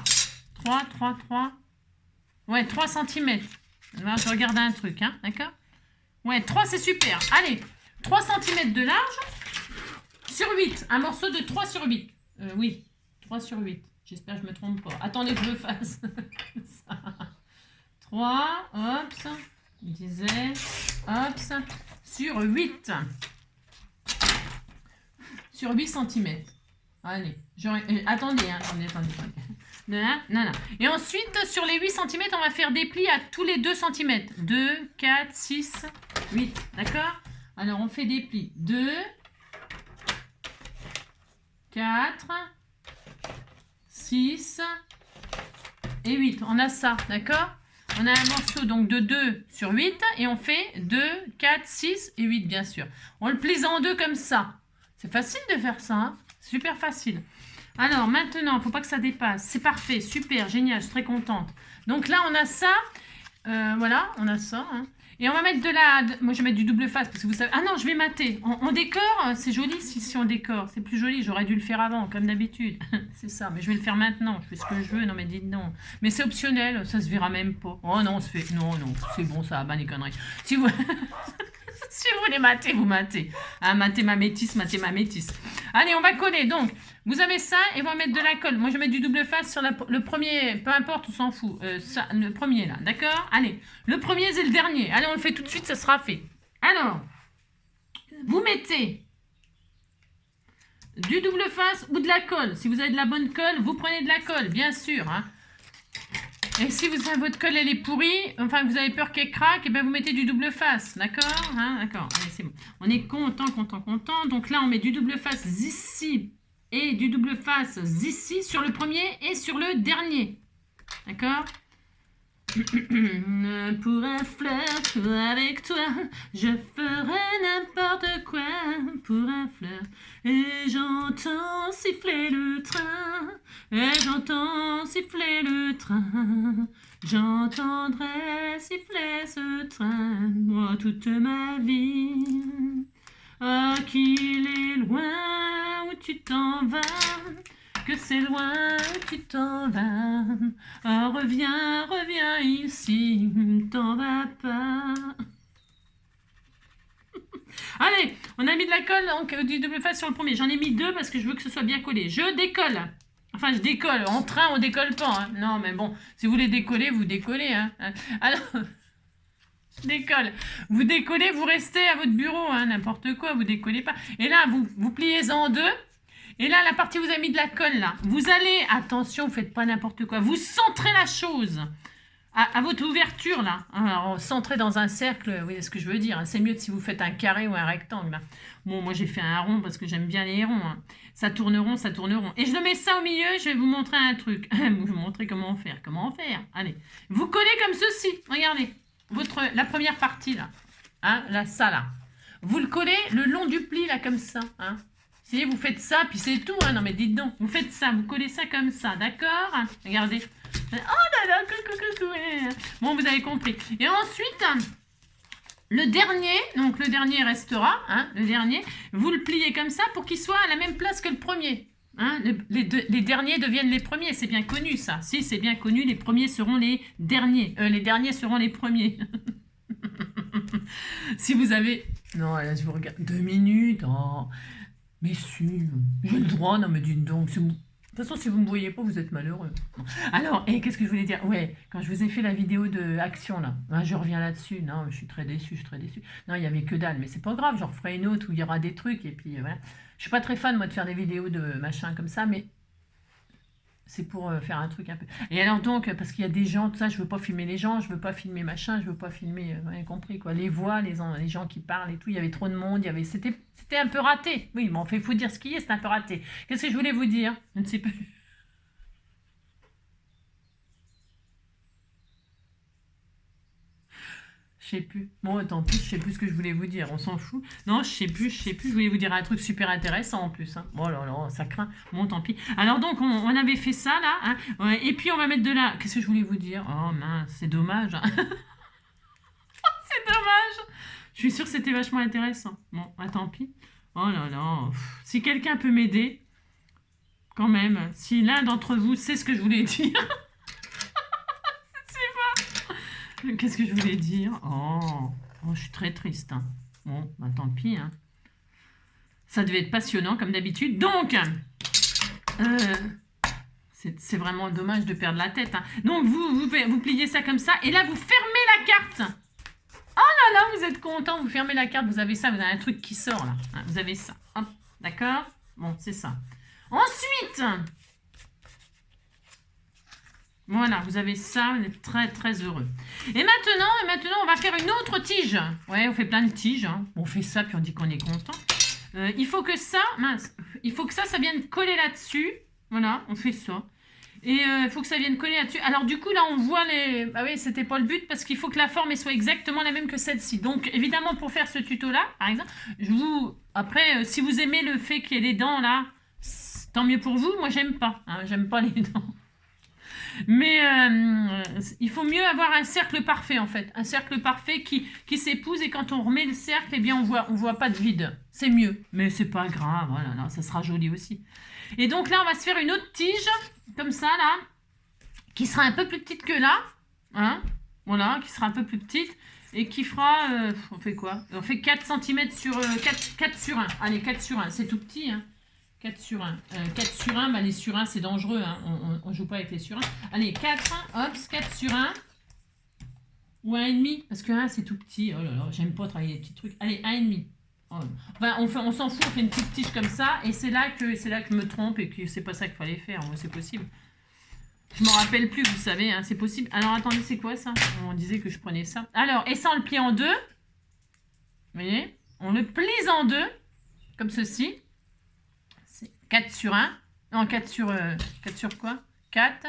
3. Ouais, 3 cm. Là, je regarde un truc, hein, d'accord? Ouais, 3, c'est super. Allez, 3 cm de large sur 8. Un morceau de 3 sur 8. Oui, 3 sur 8. J'espère que je ne me trompe pas. Attendez que je le fasse. 3, hop, je disais, hop, sur 8. Sur 8 cm. Allez, attendez, hein, attendez. Non. Et ensuite, sur les 8 cm, on va faire des plis à tous les 2 cm. 2, 4, 6, 8. D'accord? Alors, on fait des plis. 2, 4, 6 et 8. On a ça, d'accord? On a un morceau donc de 2 sur 8 et on fait 2, 4, 6 et 8, bien sûr. On le plie en deux comme ça. C'est facile de faire ça, hein? Super facile. Alors, maintenant, il ne faut pas que ça dépasse. C'est parfait, super, génial, je suis très contente. Donc là, on a ça. Voilà, on a ça. Hein. Et on va mettre moi, je vais mettre du double face parce que vous savez... Ah non, je vais mater. On décore, c'est joli si on décore. C'est plus joli, j'aurais dû le faire avant, comme d'habitude. C'est ça, mais je vais le faire maintenant. Je fais ce que je veux, non mais dites non. Mais c'est optionnel, ça se verra même pas. Oh non, non, c'est bon, ça, bah les conneries. Si vous... Si vous voulez mater, vous matez. Ah, matez ma métisse. Allez, on va coller. Donc, vous avez ça et on va mettre de la colle. Moi, je vais mettre du double face sur le premier. Peu importe, on s'en fout. Le premier, là. D'accord? Allez, le premier, c'est le dernier. Allez, on le fait tout de suite, ça sera fait. Alors, vous mettez du double face ou de la colle. Si vous avez de la bonne colle, vous prenez de la colle, bien sûr. Hein. Et si votre colle elle est pourrie, enfin vous avez peur qu'elle craque, et bien vous mettez du double face, d'accord? Hein, d'accord, allez c'est bon. On est content. Donc là on met du double face ici et du double face ici sur le premier et sur le dernier. D'accord? Pour un flirt avec toi, je ferai n'importe quoi pour un flirt. Et j'entends siffler le train, j'entendrai siffler ce train, moi toute ma vie. Oh, qu'il est loin où tu t'en vas, que c'est loin où tu t'en vas. Oh, reviens ici, t'en vas pas. Allez, on a mis de la colle, donc du double face sur le premier. J'en ai mis 2 parce que je veux que ce soit bien collé. Je décolle. Enfin, je décolle. En train, on décolle pas. Hein. Non, mais bon, si vous voulez décoller, vous décollez. Hein. Alors, je décolle. Vous décollez, vous restez à votre bureau. Hein. N'importe quoi, vous décollez pas. Et là, vous pliez en 2. Et là, la partie où vous avez mis de la colle, là, vous allez, attention, vous faites pas n'importe quoi. Vous centrez la chose à votre ouverture, là. Alors, centrez dans un cercle, vous voyez ce que je veux dire. C'est mieux que si vous faites un carré ou un rectangle. Là. Bon, moi, j'ai fait un rond parce que j'aime bien les ronds. Hein. Ça tourne rond. Et je le mets ça au milieu, je vais vous montrer un truc. Je vais vous montrer comment faire. Allez. Vous collez comme ceci. Regardez. La première partie, là. Hein, là, ça, là. Vous le collez le long du pli, là, comme ça. Hein. Si vous faites ça, puis c'est tout. Hein. Non, mais dites donc. Vous faites ça. Vous collez ça comme ça. D'accord? Regardez. Oh là là, coucou. Bon, vous avez compris. Et ensuite, Le dernier, donc le dernier restera, hein, le dernier, vous le pliez comme ça pour qu'il soit à la même place que le premier. Hein, les derniers deviennent les premiers, c'est bien connu ça. Si, c'est bien connu, les premiers seront les derniers. Les derniers seront les premiers. Si vous avez... Non, là, je vous regarde. 2 minutes, oh. Mais si, j'ai le droit, non mais dites donc. Si vous... De toute façon, si vous ne me voyez pas, vous êtes malheureux. Alors, et qu'est-ce que je voulais dire? Ouais, quand je vous ai fait la vidéo de Action, là, hein, je reviens là-dessus. Non, je suis très déçue, je suis très déçue. Non, il n'y avait que dalle, mais c'est pas grave, j'en referai une autre où il y aura des trucs, et puis voilà. Je suis pas très fan, moi, de faire des vidéos de machin comme ça, mais c'est pour faire un truc un peu. Et alors donc, parce qu'il y a des gens, tout ça, je veux pas filmer les gens, je veux pas filmer machin, je veux pas filmer, vous avez compris quoi, les voix, les gens qui parlent et tout, il y avait trop de monde, c'était un peu raté. Oui, mais en fait, il faut dire ce qui est, c'est un peu raté. Qu'est-ce que je voulais vous dire? Je ne sais plus. Je sais plus. Bon, tant pis, je sais plus ce que je voulais vous dire. On s'en fout. Non, je sais plus, je sais plus. Je voulais vous dire un truc super intéressant en plus. Hein. Oh là là, ça craint. Bon, tant pis. Alors donc, on avait fait ça là. Hein. Ouais, et puis on va mettre de la... Qu'est-ce que je voulais vous dire? Oh mince, c'est dommage. Hein. C'est dommage. Je suis sûre que c'était vachement intéressant. Bon, bah, tant pis. Oh là là. Si quelqu'un peut m'aider, quand même. Si l'un d'entre vous sait ce que je voulais dire. Qu'est-ce que je voulais dire? Oh, je suis très triste. Hein. Bon, bah tant pis. Hein. Ça devait être passionnant, comme d'habitude. Donc, c'est vraiment dommage de perdre la tête. Hein. Donc, vous pliez ça comme ça. Et là, vous fermez la carte. Oh là là, vous êtes content. Vous fermez la carte. Vous avez ça. Vous avez un truc qui sort, là. Hein, vous avez ça. Hop, d'accord? Bon, c'est ça. Ensuite... Voilà, vous avez ça, vous êtes très très heureux. Et maintenant, on va faire une autre tige. Ouais, on fait plein de tiges. Hein. On fait ça, puis on dit qu'on est content. Il faut que ça, ça vienne coller là-dessus. Voilà, on fait ça. Et il faut que ça vienne coller là-dessus. Alors du coup, là, on voit les... Ah oui, c'était pas le but, parce qu'il faut que la forme soit exactement la même que celle-ci. Donc, évidemment, pour faire ce tuto-là, par exemple, Après, si vous aimez le fait qu'il y ait des dents, là, tant mieux pour vous. Moi, j'aime pas. Hein, j'aime pas les dents. Mais il faut mieux avoir un cercle parfait en fait, un cercle parfait qui s'épouse et quand on remet le cercle, eh bien on voit pas de vide. C'est mieux, mais c'est pas grave, voilà, là, ça sera joli aussi. Et donc là, on va se faire une autre tige, comme ça là, qui sera un peu plus petite que là, hein, voilà, qui sera un peu plus petite et qui fera, on fait quoi? On fait 4 cm sur 4 sur 1, allez 4 sur 1, c'est tout petit, hein. 4 sur 1. 4 sur 1, bah les sur 1 c'est dangereux, hein. On joue pas avec les sur 1. Allez, 4, hop, 4 sur 1. Ou 1,5, parce que 1 c'est tout petit. Oh là là, j'aime pas travailler les petits trucs. Allez, 1,5. Oh. Enfin, on s'en fout, on fait une petite tige comme ça, et c'est là que je me trompe, et que c'est pas ça qu'il fallait faire, c'est possible. Je m'en rappelle plus, vous savez, hein, c'est possible. Alors attendez, c'est quoi ça? On disait que je prenais ça. Alors, et ça on le plie en deux. Vous voyez? On le plie en deux, comme ceci. 4 sur 1. Non, 4 sur quoi? 4.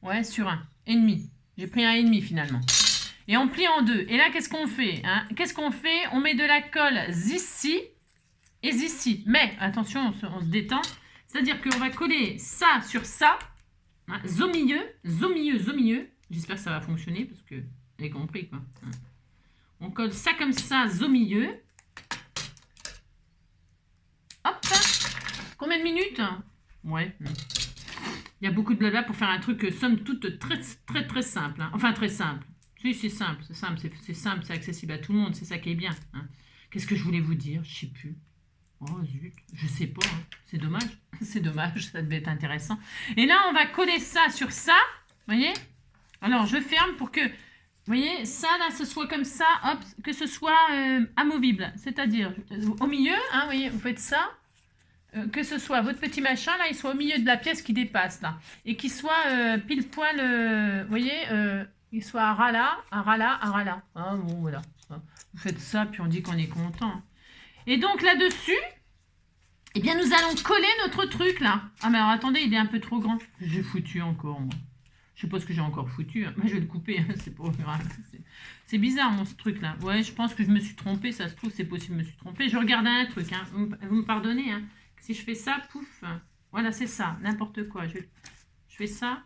Ouais, sur 1. Et demi. J'ai pris 1,5 finalement. Et on plie en deux. Et là, qu'est-ce qu'on fait hein? Qu'est-ce qu'on fait? On met de la colle ici et ici. Mais, attention, on se détend. C'est-à-dire qu'on va coller ça sur ça. Hein, au milieu. J'espère que ça va fonctionner parce que vous avez compris quoi. On colle ça comme ça au milieu. Hop. Combien de minutes? Ouais. Il y a beaucoup de blabla pour faire un truc, somme toute, très, très, très simple. Hein. Enfin, très simple. Si, c'est simple, c'est accessible à tout le monde, c'est ça qui est bien. Hein. Qu'est-ce que je voulais vous dire? Je sais plus. Oh, zut, je sais pas. Hein. C'est dommage. C'est dommage, ça devait être intéressant. Et là, on va coller ça sur ça. Vous voyez? Alors, je ferme pour que... Vous voyez, ça, là, ce soit comme ça, hop, que ce soit amovible. C'est-à-dire, au milieu, hein, vous voyez, vous faites ça. Que ce soit votre petit machin, là, il soit au milieu de la pièce qui dépasse, là. Et qu'il soit pile poil, vous voyez, il soit un ras là. Ah, bon, voilà. Vous faites ça, puis on dit qu'on est content. Et donc, là-dessus, eh bien, nous allons coller notre truc, là. Ah, mais alors, attendez, il est un peu trop grand. J'ai foutu encore, moi. Je sais pas ce que j'ai encore foutu. Hein. Moi, je vais le couper, hein. C'est pas grave. C'est bizarre, mon ce truc-là. Ouais, je pense que je me suis trompée. Ça se trouve, c'est possible, je me suis trompée. Je regardais un truc, hein. Vous me pardonnez, hein. Si je fais ça, pouf, voilà, c'est ça, n'importe quoi. Je fais ça,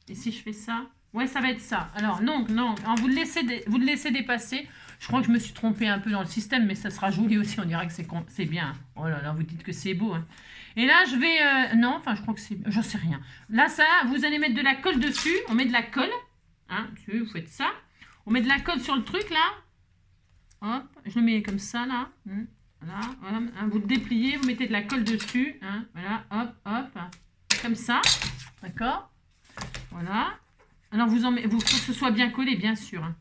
et si je fais ça, Ouais, ça va être ça. Alors, non, non, hein, vous le laissez dépasser. Je crois que je me suis trompée un peu dans le système, mais ça sera joli aussi. On dirait que c'est bien. Oh là là, vous dites que c'est beau. Hein. Et là, je vais... non, enfin, je crois que c'est... J'en sais rien. Là, ça, vous allez mettre de la colle dessus. On met de la colle. Hein, vous faites ça. On met de la colle sur le truc, là. Hop, je le mets comme ça, là. Voilà, voilà. Hein, vous le dépliez, vous mettez de la colle dessus. Hein, voilà, hop, hop. Comme ça. D'accord. Voilà. Alors, faut que ce soit bien collé, bien sûr. Hein.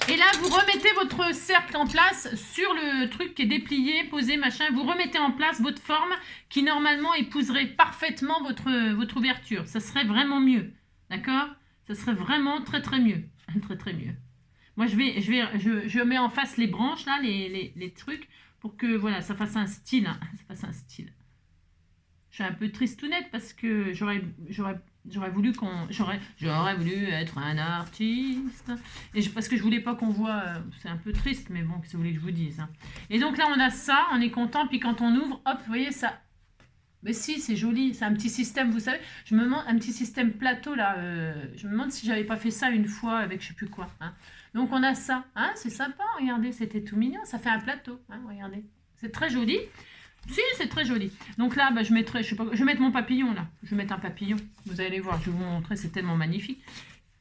Et là, vous remettez votre cercle en place sur le truc qui est déplié, posé, machin. Vous remettez en place votre forme qui, normalement, épouserait parfaitement votre ouverture. Ça serait vraiment mieux. D'accord? Ça serait vraiment très, très mieux. Très, très mieux. Moi, je mets en face les branches, là, les trucs, pour que, voilà, ça fasse un style. Hein. Ça fasse un style. Je suis un peu tristounette parce que j'aurais voulu j'aurais voulu être un artiste. Et parce que je voulais pas qu'on voit, c'est un peu triste, mais bon, que ça voulait que je vous dise. Hein. Et donc là, on a ça, on est content, puis quand on ouvre, hop, vous voyez ça. Mais si, c'est joli, c'est un petit système, vous savez. Je me demande, un petit système plateau là, je me demande si j'avais pas fait ça une fois avec je sais plus quoi. Hein. Donc on a ça, hein, c'est sympa, regardez, c'était tout mignon, ça fait un plateau, hein, regardez. C'est très joli. Si, c'est très joli. Donc là, bah, je vais mettre mon papillon là. Je vais mettre un papillon. Vous allez voir, je vais vous montrer, c'est tellement magnifique.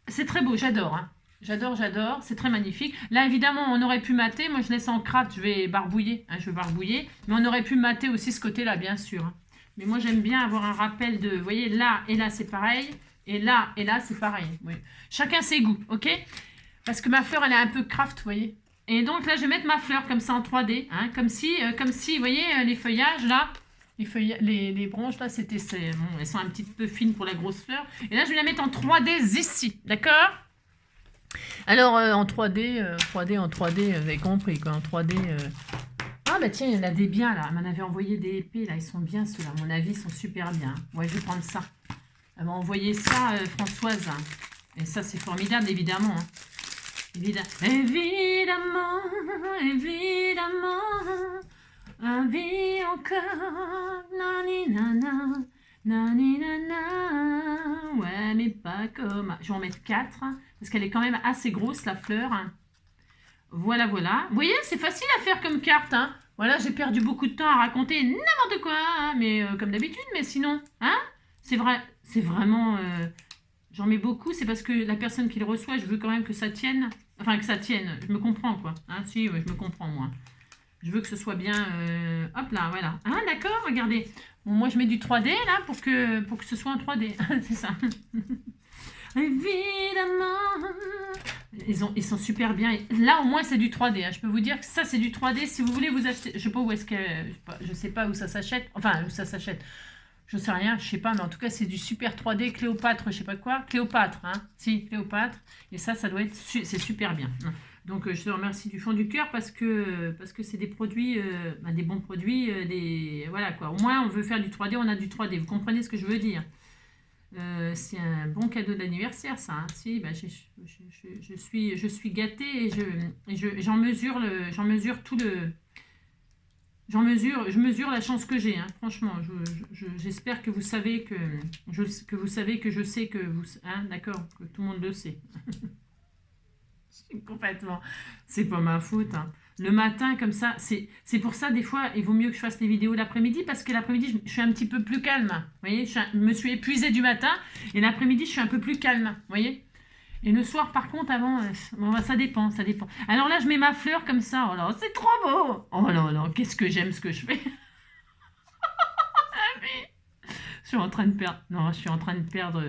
C'est très beau, j'adore. Hein. J'adore, j'adore. C'est très magnifique. Là, évidemment, on aurait pu mater. Moi, je laisse en craft, je vais barbouiller. Hein, je vais barbouiller. Mais on aurait pu mater aussi ce côté-là, bien sûr. Hein. Mais moi, j'aime bien avoir un rappel de... Vous voyez, là et là, c'est pareil. Et là, c'est pareil. Oui. Chacun ses goûts, ok? Parce que ma fleur, elle est un peu craft, vous voyez. Et donc là, je vais mettre ma fleur comme ça en 3D. Hein, comme si, vous voyez, les feuillages là, les branches là, bon, elles sont un petit peu fines pour la grosse fleur. Et là, je vais la mettre en 3D ici, d'accord? Alors, en 3D, en 3D, vous avez compris quoi, en 3D... Ah bah tiens, il y en a des biens là, elle m'en avait envoyé des épées là, ils sont bien ceux-là, à mon avis, ils sont super bien. Ouais, je vais prendre ça. Elle m'a envoyé ça, Françoise. Et ça, c'est formidable, évidemment. Hein. Évidemment, la vie encore, nani nana, nani nana, ouais, mais pas comme... Je vais en mettre 4, parce qu'elle est quand même assez grosse, la fleur. Voilà, voilà. Vous voyez, c'est facile à faire comme carte, hein. Voilà, j'ai perdu beaucoup de temps à raconter n'importe quoi, hein, mais comme d'habitude, mais sinon, hein, c'est vrai, c'est vraiment... J'en mets beaucoup, c'est parce que la personne qui le reçoit, je veux quand même que ça tienne. Enfin, que ça tienne, je me comprends, quoi. Hein, si, ouais, je me comprends, moi. Je veux que ce soit bien... hop là, voilà. Hein, d'accord, regardez. Bon, moi, je mets du 3D, là, pour que ce soit en 3D. C'est ça. Évidemment. Ils sont super bien. Là, au moins, c'est du 3D. Hein. Je peux vous dire que ça, c'est du 3D. Si vous voulez vous acheter... Je sais pas où est-ce que... Je sais pas où ça s'achète. Enfin, où ça s'achète. Je sais rien, je sais pas, mais en tout cas, c'est du super 3D, Cléopâtre, je sais pas quoi. Cléopâtre, hein. Si, Cléopâtre. Et ça doit être... c'est super bien. Donc, je te remercie du fond du cœur parce que c'est des produits, des bons produits, voilà quoi. Au moins, on veut faire du 3D, on a du 3D. Vous comprenez ce que je veux dire? C'est un bon cadeau d'anniversaire, ça. Hein. Si, bah, je suis gâtée et j'en mesure tout le... Je mesure la chance que j'ai, hein. Franchement, j'espère que vous savez que je sais que vous, hein, d'accord, que tout le monde le sait. Complètement, c'est pas ma faute. Hein. Le matin comme ça, c'est pour ça des fois il vaut mieux que je fasse les vidéos l'après-midi parce que l'après-midi je suis un petit peu plus calme. Vous voyez, je me suis épuisée du matin et l'après-midi je suis un peu plus calme. Vous voyez. Et le soir, par contre, avant, bon, ça dépend, ça dépend. Alors là, je mets ma fleur comme ça. Oh là, c'est trop beau. Oh là là, qu'est-ce que j'aime ce que je fais. Je suis en train de perdre... Non, je suis en train de perdre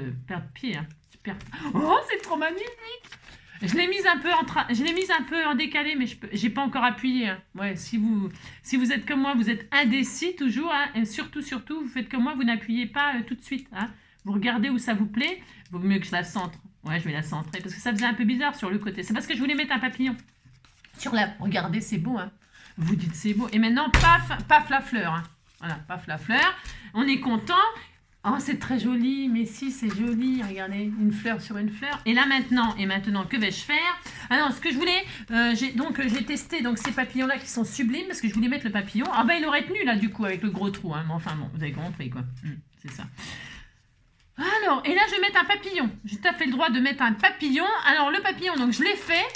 pied. Hein. Oh, c'est trop magnifique. Je l'ai mise un peu en décalé, mais j'ai pas encore appuyé. Hein. Ouais, si vous êtes comme moi, vous êtes indécis toujours. Hein, et surtout, vous faites comme moi, vous n'appuyez pas tout de suite. Hein. Vous regardez où ça vous plaît. Vaut mieux que je la centre. Ouais, je vais la centrer parce que ça faisait un peu bizarre sur le côté. C'est parce que je voulais mettre un papillon. Sur la... Regardez, c'est beau, hein. Vous dites c'est beau. Et maintenant, paf la fleur. Hein. Voilà, paf la fleur. On est content. Oh, c'est très joli. Mais si, c'est joli. Regardez, une fleur sur une fleur. Et là, maintenant, que vais-je faire? Alors, ce que je voulais... j'ai testé donc, ces papillons-là qui sont sublimes parce que je voulais mettre le papillon. Ah ben, il aurait tenu, là, du coup, avec le gros trou. Hein. Mais enfin, bon, vous avez compris, quoi. C'est ça. Voilà, Alors, et là, je vais mettre un papillon. J'ai tout à fait le droit de mettre un papillon. Alors, le papillon, donc je l'ai fait.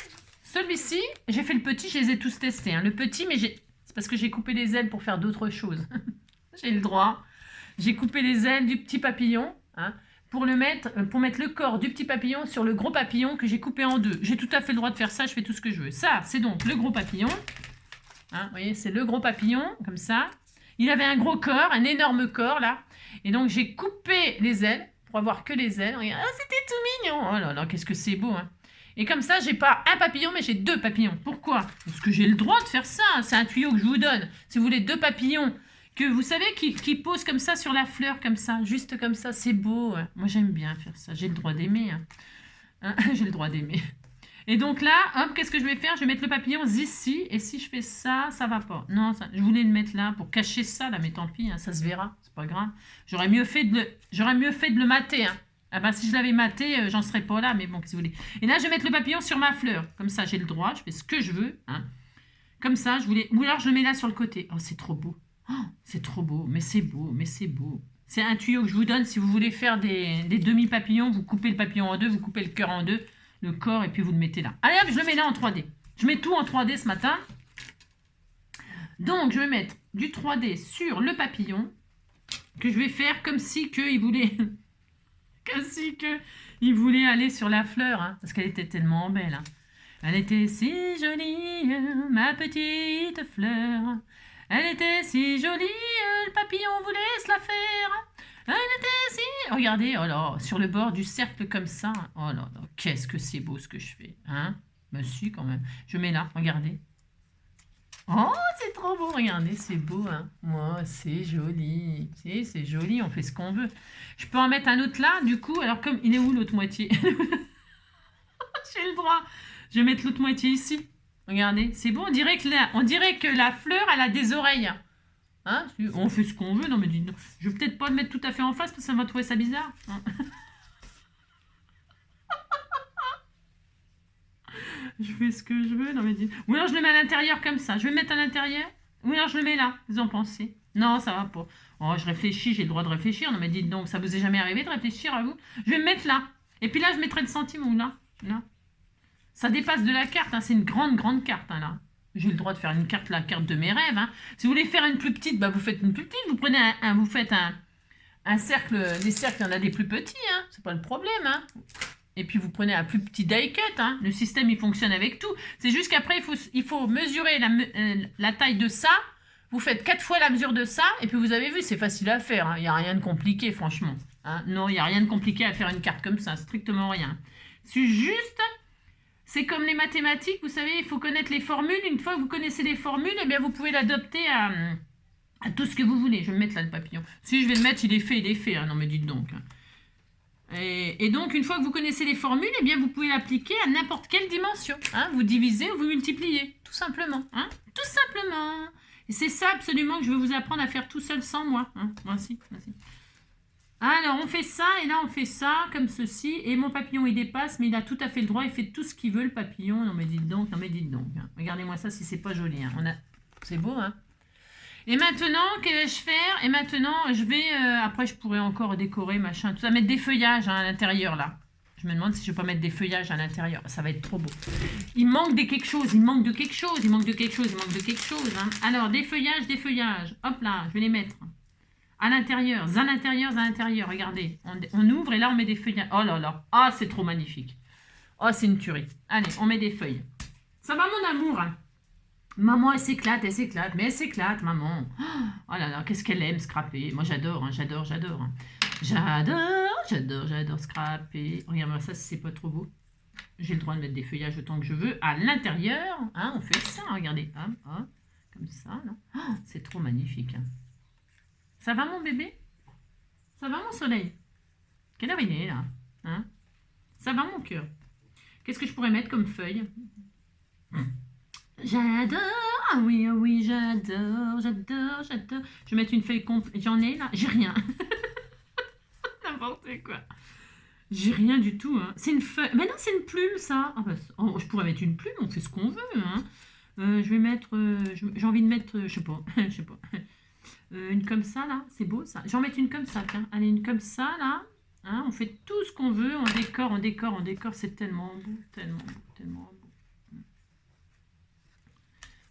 Celui-ci, j'ai fait le petit, je les ai tous testés. Hein. Le petit, mais c'est parce que j'ai coupé les ailes pour faire d'autres choses. J'ai le droit. J'ai coupé les ailes du petit papillon hein, pour mettre le corps du petit papillon sur le gros papillon que j'ai coupé en deux. J'ai tout à fait le droit de faire ça, je fais tout ce que je veux. Ça, c'est donc le gros papillon. Hein, vous voyez, c'est le gros papillon, comme ça. Il avait un gros corps, un énorme corps, là. Et donc, j'ai coupé les ailes pour avoir que les ailes. Regarde, ah, c'était tout mignon. Oh là là, qu'est-ce que c'est beau, hein. Et comme ça, j'ai pas un papillon, mais j'ai deux papillons. Pourquoi? Parce que j'ai le droit de faire ça. C'est un tuyau que je vous donne. Si vous voulez deux papillons, que vous savez, qui posent comme ça sur la fleur, comme ça, juste comme ça, c'est beau. Hein. Moi, j'aime bien faire ça. J'ai le droit d'aimer. Hein. J'ai le droit d'aimer. Et donc là, hop, qu'est-ce que je vais faire? Je vais mettre le papillon ici. Et si je fais ça, ça va pas. Non, ça, je voulais le mettre là pour cacher ça, là, mais tant pis, hein, ça se verra. C'est pas grave. J'aurais mieux fait de le mater, hein. Ah ben, si je l'avais maté, j'en serais pas là, mais bon, si vous voulez. Et là, je vais mettre le papillon sur ma fleur. Comme ça, j'ai le droit, je fais ce que je veux. Hein. Comme ça, je voulais... Ou alors, je le mets là sur le côté. Oh, c'est trop beau. Oh, c'est trop beau, mais c'est beau, mais c'est beau. C'est un tuyau que je vous donne. Si vous voulez faire des demi-papillons, vous coupez le papillon en deux, vous coupez le cœur en deux, le corps, et puis vous le mettez là. Allez hop, je le mets là en 3D. Je mets tout en 3D ce matin. Donc, je vais mettre du 3D sur le papillon, que je vais faire comme si il voulait... Comme si il voulait aller sur la fleur, hein, parce qu'elle était tellement belle. Hein. Elle était si jolie, ma petite fleur. Elle était si jolie, le papillon voulait se la faire. Elle était si... Regardez, oh là, sur le bord du cercle comme ça. Oh là là, qu'est-ce que c'est beau ce que je fais. Hein? Me suis quand même. Je mets là, regardez. Oh, c'est trop beau, regardez, c'est beau, hein. Moi, c'est joli. C'est joli, on fait ce qu'on veut. Je peux en mettre un autre là, du coup, alors comme... Il est où l'autre moitié? J'ai le droit. Je vais mettre l'autre moitié ici. Regardez, c'est beau, on dirait que la fleur, elle a des oreilles. Hein? On fait ce qu'on veut, non mais dis, je vais peut-être pas le mettre tout à fait en face, parce que ça va trouver ça bizarre. Hein. Je fais ce que je veux. Non, mais ou alors je le mets à l'intérieur comme ça. Je vais le mettre à l'intérieur. Ou alors je le mets là. Vous en pensez? Non, ça va pas. Oh, je réfléchis, j'ai le droit de réfléchir. Non, mais dites donc, ça vous est jamais arrivé de réfléchir à vous? Je vais me mettre là. Et puis là, je mettrai le centime ou là. Là. Ça dépasse de la carte. Hein. C'est une grande, grande carte. Hein, là. J'ai le droit de faire une carte, la carte de mes rêves. Hein. Si vous voulez faire une plus petite, bah, vous faites une plus petite. Vous prenez vous faites un cercle. Des cercles, il y en a des plus petits. Hein. C'est pas le problème. Hein. Et puis vous prenez un plus petit die cut, hein. Le système il fonctionne avec tout. C'est juste qu'après il faut mesurer la taille de ça. Vous faites 4 fois la mesure de ça. Et puis vous avez vu, c'est facile à faire. Hein. Il n'y a rien de compliqué franchement. Hein. Non, il n'y a rien de compliqué à faire une carte comme ça. Strictement rien. C'est juste, c'est comme les mathématiques. Vous savez, il faut connaître les formules. Une fois que vous connaissez les formules, eh bien vous pouvez l'adopter à tout ce que vous voulez. Je vais me mettre là le papillon. Si je vais le mettre, il est fait. Hein. Non mais dites donc. Hein. Et donc, une fois que vous connaissez les formules, eh bien, vous pouvez l'appliquer à n'importe quelle dimension. Hein. Vous divisez ou vous multipliez, tout simplement. Hein. Tout simplement. Et c'est ça absolument que je veux vous apprendre à faire tout seul sans moi. Hein. Voici. Alors, on fait ça, et là, on fait ça, comme ceci. Et mon papillon, il dépasse, mais il a tout à fait le droit. Il fait tout ce qu'il veut, le papillon. Non, mais dites donc, Hein. Regardez-moi ça si c'est pas joli. Hein. C'est beau, hein. Et maintenant, que vais-je faire? Et maintenant, je vais... après, je pourrais encore décorer, machin, tout ça. Mettre des feuillages hein, à l'intérieur, là. Je me demande si je peux pas mettre des feuillages à l'intérieur. Ça va être trop beau. Il manque de quelque chose. Hein. Alors, des feuillages. Hop là, je vais les mettre. À l'intérieur. À l'intérieur. Regardez. On ouvre et là, on met des feuillages. Oh là là. Ah, c'est trop magnifique. Oh, c'est une tuerie. Allez, on met des feuilles. Ça va, mon amour hein. Maman, elle s'éclate, mais elle s'éclate, maman. Oh là là, qu'est-ce qu'elle aime scraper. Moi, j'adore, hein. J'adore scraper. Regarde-moi ça, si c'est pas trop beau. J'ai le droit de mettre des feuillages autant que je veux à l'intérieur. Hein, on fait ça, regardez. Comme ça, là. Oh, c'est trop magnifique. Hein. Ça va, mon bébé? Ça va, mon soleil? Quelle heure il est, là? Hein? Ça va, mon cœur? Qu'est-ce que je pourrais mettre comme feuille? J'adore, ah oui, j'adore. Je vais mettre une feuille complète. J'en ai là, j'ai rien. N'importe quoi. J'ai rien du tout. Hein. C'est une feuille. Mais non, c'est une plume ça. Ah bah, je pourrais mettre une plume, on fait ce qu'on veut. Hein. Je vais mettre. J'ai envie de mettre. Je sais pas. Une comme ça là, c'est beau ça. Je vais en mettre une comme ça, tiens. Allez, une comme ça là. Hein, on fait tout ce qu'on veut, on décore, on décore, on décore. C'est tellement beau, tellement beau, tellement beau.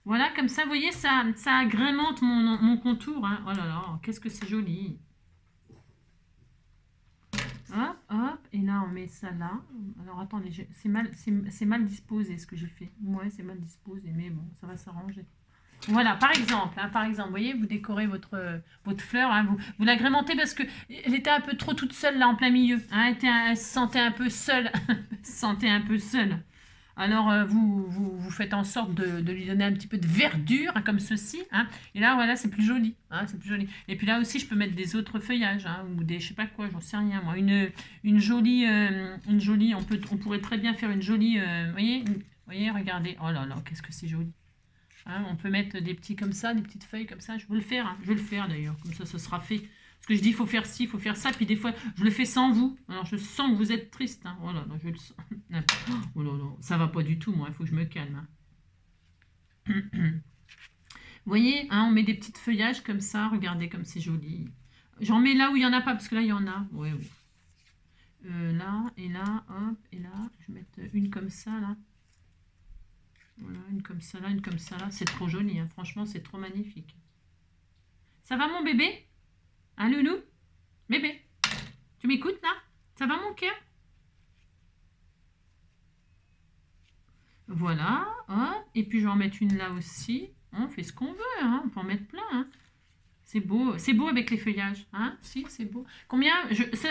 Voilà, comme ça, vous voyez, ça agrémente mon contour. Hein. Oh là là, qu'est-ce que c'est joli. Hop, hop, et là on met ça là. Alors attendez, c'est mal disposé ce que j'ai fait. Ouais, c'est mal disposé, mais bon, ça va s'arranger. Voilà, par exemple, vous voyez, vous décorez votre fleur, hein, vous l'agrémentez parce qu'elle était un peu trop toute seule là en plein milieu. Hein, elle se sentait un peu seule. Elle se sentait un peu seule. Alors, vous faites en sorte de lui donner un petit peu de verdure, hein, comme ceci. Hein, et là, voilà, c'est plus joli. Hein, c'est plus joli. Et puis là aussi, je peux mettre des autres feuillages, hein, ou des, je sais pas quoi, j'en sais rien, moi. Une jolie, on pourrait très bien faire une jolie, vous voyez, regardez. Oh là là, qu'est-ce que c'est joli. Hein, on peut mettre des petits comme ça, des petites feuilles comme ça. Je veux le faire, hein, je vais le faire d'ailleurs. Comme ça sera fait. Parce que je dis, il faut faire ci, il faut faire ça. Puis des fois, je le fais sans vous. Alors, je sens que vous êtes triste. Hein. Oh là là, je le sens. Oh là là, ça va pas du tout, moi. Il faut que je me calme. Hein. Vous voyez, hein, on met des petites feuillages comme ça. Regardez comme c'est joli. J'en mets là où il n'y en a pas, parce que là, il y en a. Oui, oui. Là, et là, hop, et là. Je vais mettre une comme ça, là. Voilà, une comme ça, là, une comme ça, là. C'est trop joli, hein. Franchement, c'est trop magnifique. Ça va, mon bébé? Hein, loulou? Bébé, tu m'écoutes là? Ça va mon cœur? Voilà, hop. Et puis je vais en mettre une là aussi. On fait ce qu'on veut, hein. On peut en mettre plein. Hein. C'est beau avec les feuillages. Hein? Si, c'est beau. Combien?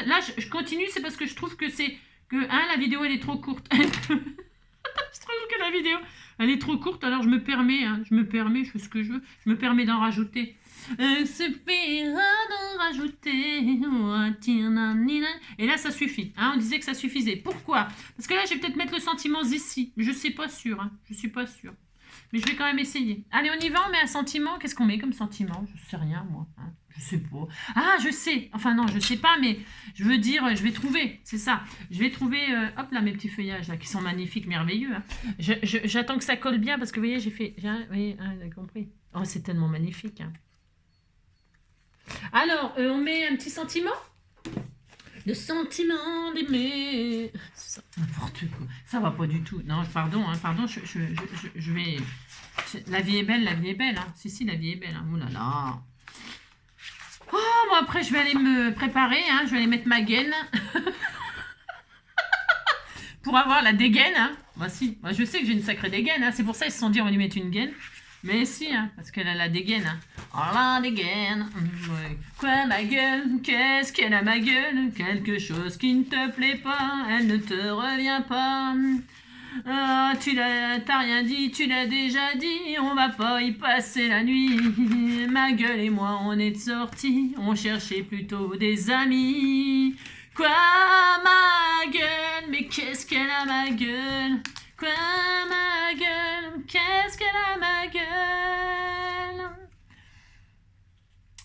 Là, je continue, c'est parce que je trouve que la vidéo elle est trop courte. Je trouve que la vidéo elle est trop courte, alors je me permets, je fais ce que je veux, je me permets d'en rajouter. Suffira d'en rajouter. Et là, ça suffit. Hein, on disait que ça suffisait. Pourquoi? Parce que là, je vais peut-être mettre le sentiment ici. Mais je ne suis pas sûre. Hein, je suis pas sûre. Mais je vais quand même essayer. Allez, on y va, on met un sentiment. Qu'est-ce qu'on met comme sentiment? Je sais rien, moi. Hein, je sais pas. Ah, je sais. Enfin, non, je sais pas, mais je veux dire, je vais trouver. C'est ça. Je vais trouver, hop là, mes petits feuillages, là, qui sont magnifiques, merveilleux. Hein. J'attends que ça colle bien, parce que, vous voyez, vous voyez, hein, vous avez compris. Oh, c'est tellement magnifique. Hein. Alors, on met un petit sentiment. Le sentiment d'aimer. N'importe quoi. Ça va pas du tout. Non, pardon, hein, pardon, je vais... La vie est belle, hein. Si, la vie est belle. Hein. Oh là là. Oh, bon, après, je vais aller me préparer. Hein. Je vais aller mettre ma gaine. Pour avoir la dégaine. Hein. Bah, si. Bah, je sais que j'ai une sacrée dégaine. Hein. C'est pour ça qu'ils se sont dit, on va lui mettre une gaine. Mais si, hein, parce qu'elle a la dégaine. Hein. Oh la dégaine. Ouais. Quoi ma gueule? Qu'est-ce qu'elle a ma gueule? Quelque chose qui ne te plaît pas, elle ne te revient pas. Ah, t'as rien dit, tu l'as déjà dit, on va pas y passer la nuit. Ma gueule et moi, on est sortis, on cherchait plutôt des amis. Quoi ma gueule? Mais qu'est-ce qu'elle a ma gueule? Quoi ma gueule? Qu'est-ce qu'elle a ma gueule?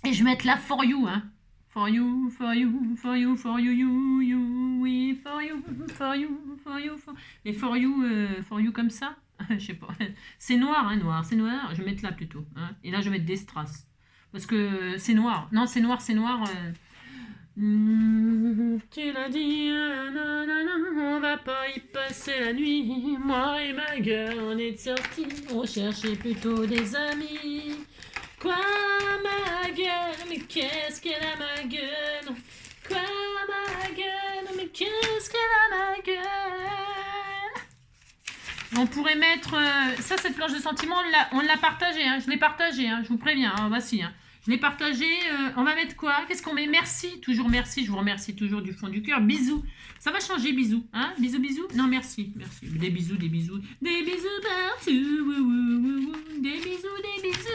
Et je vais mettre là for you, hein. For you, for you, for you, for you, you, oui, for you, for you, for you, for... Et for you comme ça, je sais pas. C'est noir, hein, noir, c'est noir. Je vais mettre là plutôt. Hein. Et là, je vais mettre des strass. Parce que c'est noir. Non, c'est noir, c'est noir. Tu l'as dit, on va pas y passer la nuit. Moi et ma gueule, on est sortis, on cherchait plutôt des amis. Quoi ma gueule, mais qu'est-ce qu'elle a ma gueule? Quoi ma gueule, mais qu'est-ce qu'elle a ma gueule? On pourrait mettre ça, cette planche de sentiments, on l'a partagée, hein, je l'ai partagée, hein, je vous préviens, hein, voici. Hein. Je l'ai partagé. On va mettre quoi? Qu'est-ce qu'on met? Merci. Toujours merci. Je vous remercie toujours du fond du cœur. Bisous. Ça va changer, bisous. Hein? Bisous, bisous. Non, merci. Merci. Des bisous, des bisous. Des bisous partout. Des bisous, des bisous.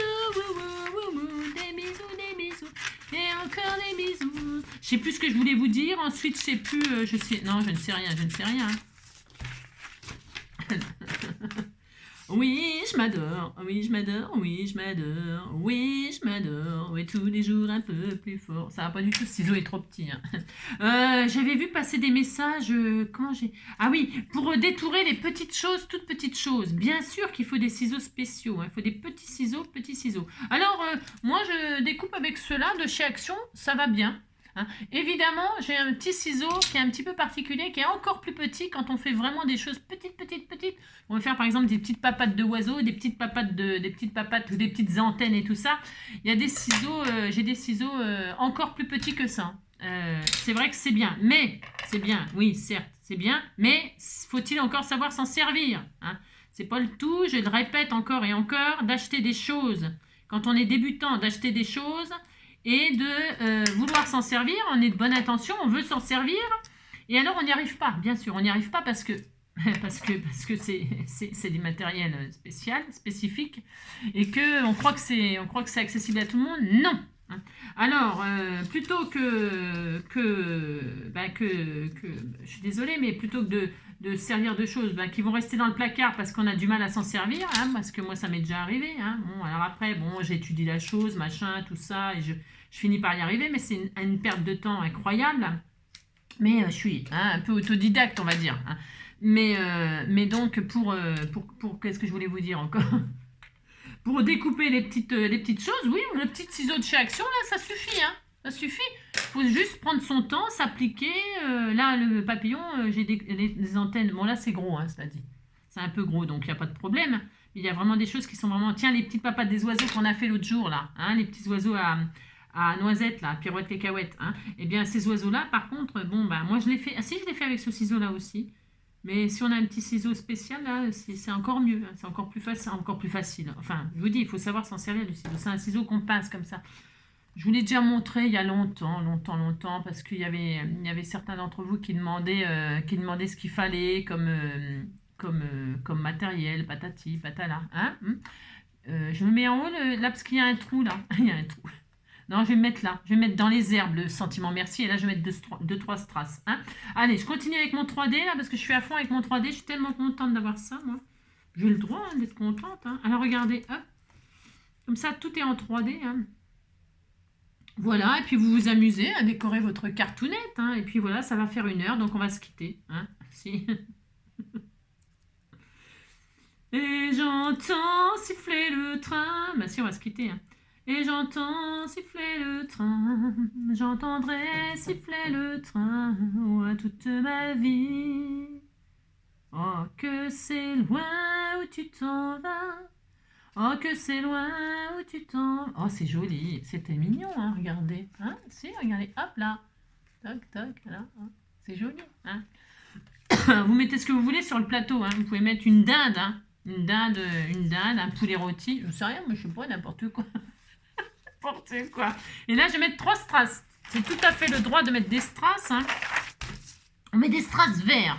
Des bisous, des bisous. Et encore des bisous. Je sais plus ce que je voulais vous dire. Ensuite, je sais plus. Non, je ne sais rien. Je ne sais rien. Oui, je m'adore, oui, je m'adore, oui, je m'adore, oui, je m'adore, oui, tous les jours un peu plus fort. Ça va pas du tout, ce ciseau est trop petit. Hein. J'avais vu passer des messages quand j'ai... Ah oui, pour détourer les petites choses, toutes petites choses. Bien sûr qu'il faut des ciseaux spéciaux, hein. Il faut des petits ciseaux, petits ciseaux. Alors, moi, je découpe avec ceux-là de chez Action, ça va bien. hein. Évidemment, j'ai un petit ciseau qui est un petit peu particulier, qui est encore plus petit quand on fait vraiment des choses petites. On va faire par exemple des petites papates de oiseaux, des petites papates ou des petites antennes et tout ça. Il y a des ciseaux, j'ai des ciseaux encore plus petits que ça. C'est vrai que c'est bien, mais c'est bien, oui, certes, c'est bien, mais faut-il encore savoir s'en servir, hein. C'est pas le tout, je le répète encore et encore, d'acheter des choses. Quand on est débutant, d'acheter des choses et de vouloir s'en servir, on est de bonne intention, on veut s'en servir, et alors on n'y arrive pas, bien sûr, on n'y arrive pas parce que c'est des matériels spécifiques, et qu'on croit que c'est accessible à tout le monde. Non. Alors, plutôt que je suis désolée, mais plutôt que de servir de choses qui vont rester dans le placard parce qu'on a du mal à s'en servir, hein, parce que moi ça m'est déjà arrivé, hein. Bon, alors après, bon, j'étudie la chose, machin, tout ça, et je finis par y arriver, mais c'est une perte de temps incroyable. Mais je suis un peu autodidacte, on va dire, hein. Mais donc, pour qu'est-ce que je voulais vous dire encore? Pour découper les petites choses, oui, le petit ciseau de chez Action, là, ça suffit, hein. Ça suffit. Il faut juste prendre son temps, s'appliquer. Là, le papillon, j'ai des antennes. Bon, là, c'est gros, hein, cela dit. C'est un peu gros, donc il n'y a pas de problème. Il y a vraiment des choses qui sont vraiment... Tiens, les petites papates des oiseaux qu'on a fait l'autre jour, là. Hein, les petits oiseaux à noisettes, là, pirouette cacahuète. Hein. Eh bien, ces oiseaux-là, par contre, bon, bah, moi, je l'ai fait... Ah si, je l'ai fait avec ce ciseau-là aussi. Mais si on a un petit ciseau spécial, là, c'est encore mieux. Hein, c'est encore plus facile. Enfin, je vous dis, il faut savoir s'en servir du ciseau. C'est un ciseau qu'on pince comme ça. Je vous l'ai déjà montré il y a longtemps, parce qu'il y avait certains d'entre vous qui demandaient ce qu'il fallait comme matériel, patati, patala. Hein, je me mets en haut, là, parce qu'il y a un trou, là. Il y a un trou. Non, je vais me mettre là. Je vais mettre dans les herbes le sentiment merci. Et là, je vais mettre 2-3 strass. Hein. Allez, je continue avec mon 3D là parce que je suis à fond avec mon 3D. Je suis tellement contente d'avoir ça, moi. J'ai le droit d'être contente. Hein. Alors, regardez. Hop. Comme ça, tout est en 3D. Hein. Voilà. Et puis, vous vous amusez à décorer votre cartoonette. Hein. Et puis, voilà, ça va faire 1 heure. Donc, on va se quitter. Hein. Si. Et j'entends siffler le train. Bah, si, on va se quitter. Hein. Et j'entends siffler le train, j'entendrai siffler le train, ouais, toute ma vie. Oh, que c'est loin où tu t'en vas, oh, que c'est loin où tu t'en vas. Oh, c'est joli, c'était mignon, hein, regardez. Hein, si, regardez, hop là, toc, toc, là, hein. C'est joli. Hein. Vous mettez ce que vous voulez sur le plateau, hein. Vous pouvez mettre une dinde, hein. Une dinde, un poulet rôti, je sais rien, mais je sais pas, n'importe quoi. Quoi. Et là, je vais mettre 3 strass. C'est tout à fait le droit de mettre des strass. Hein. On met des strass verts.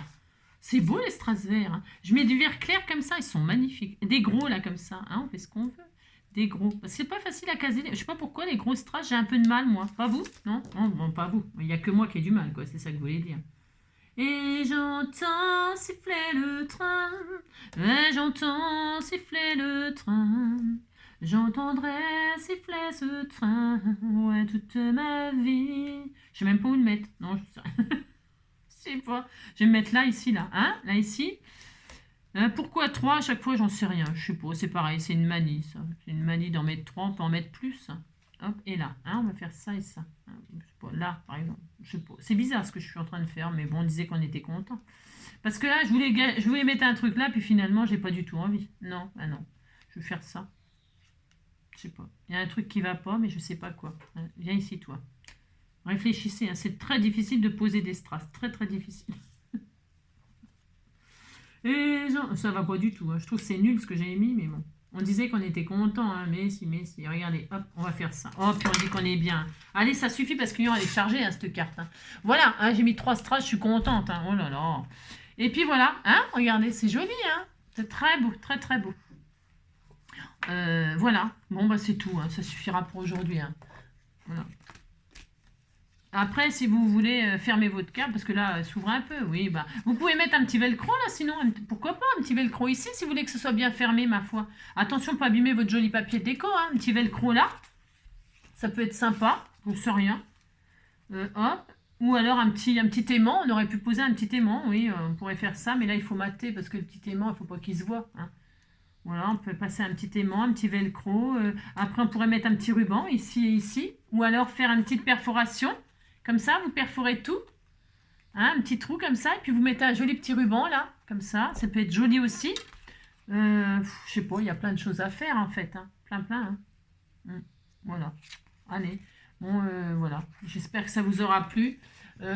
C'est beau les strass verts. Hein. Je mets du vert clair comme ça. Ils sont magnifiques. Des gros là comme ça. Hein. On fait ce qu'on veut. Des gros. Parce que c'est pas facile à caser. Je sais pas pourquoi les gros strass, j'ai un peu de mal moi. Pas vous? Non, bon, pas vous. Il n'y a que moi qui ai du mal. Quoi. C'est ça que vous voulez dire. Et j'entends siffler le train. Et j'entends siffler le train. J'entendrai siffler ce train, ouais, toute ma vie. Je sais même pas où le mettre. Non, je sais rien. Je sais pas. Je vais me mettre là, ici, là. Hein? Là, ici. Pourquoi 3 à chaque fois? J'en sais rien. Je sais pas. C'est pareil. C'est une manie, ça. C'est une manie d'en mettre 3. On peut en mettre plus. Hop, et là. Hein? On va faire ça et ça. Hein? Je sais pas. Là, par exemple. Je sais pas. C'est bizarre ce que je suis en train de faire, mais bon, on disait qu'on était content. Parce que là, je voulais mettre un truc là, puis finalement, j'ai pas du tout envie. Non, ah non. Je vais faire ça. Je sais pas. Il y a un truc qui va pas, mais je sais pas quoi. Viens ici, toi. Réfléchissez. Hein. C'est très difficile de poser des strass. Très, très difficile. Et ça va pas du tout. Hein. Je trouve que c'est nul ce que j'ai mis, mais bon. On disait qu'on était content. Hein. Mais si. Regardez, hop, on va faire ça. Oh, puis on dit qu'on est bien. Allez, ça suffit parce qu'elle est chargée, hein, cette carte. Hein. Voilà, hein, j'ai mis 3 strass, je suis contente. Hein. Oh là là. Et puis voilà. Hein, regardez, c'est joli. Hein. C'est très beau, très, très beau. Voilà, bon bah c'est tout, hein. Ça suffira pour aujourd'hui. Hein. Voilà. Après, si vous voulez fermer votre carte, parce que là, elle s'ouvre un peu, oui, bah vous pouvez mettre un petit velcro là, sinon, pourquoi pas un petit velcro ici, si vous voulez que ce soit bien fermé, ma foi. Attention, pas abîmer votre joli papier déco, hein. Un petit velcro là, ça peut être sympa, je sais rien. Hop. Ou alors un petit aimant, on aurait pu poser un petit aimant, oui, on pourrait faire ça, mais là, il faut mater, parce que le petit aimant, il ne faut pas qu'il se voit, hein. Voilà, on peut passer un petit aimant, un petit velcro. Après, on pourrait mettre un petit ruban ici et ici. Ou alors faire une petite perforation. Comme ça, vous perforez tout. Hein, un petit trou comme ça. Et puis vous mettez un joli petit ruban là. Comme ça. Ça peut être joli aussi. Je sais pas, il y a plein de choses à faire en fait. Hein. Plein. Hein. Voilà. Allez. Bon, voilà. J'espère que ça vous aura plu.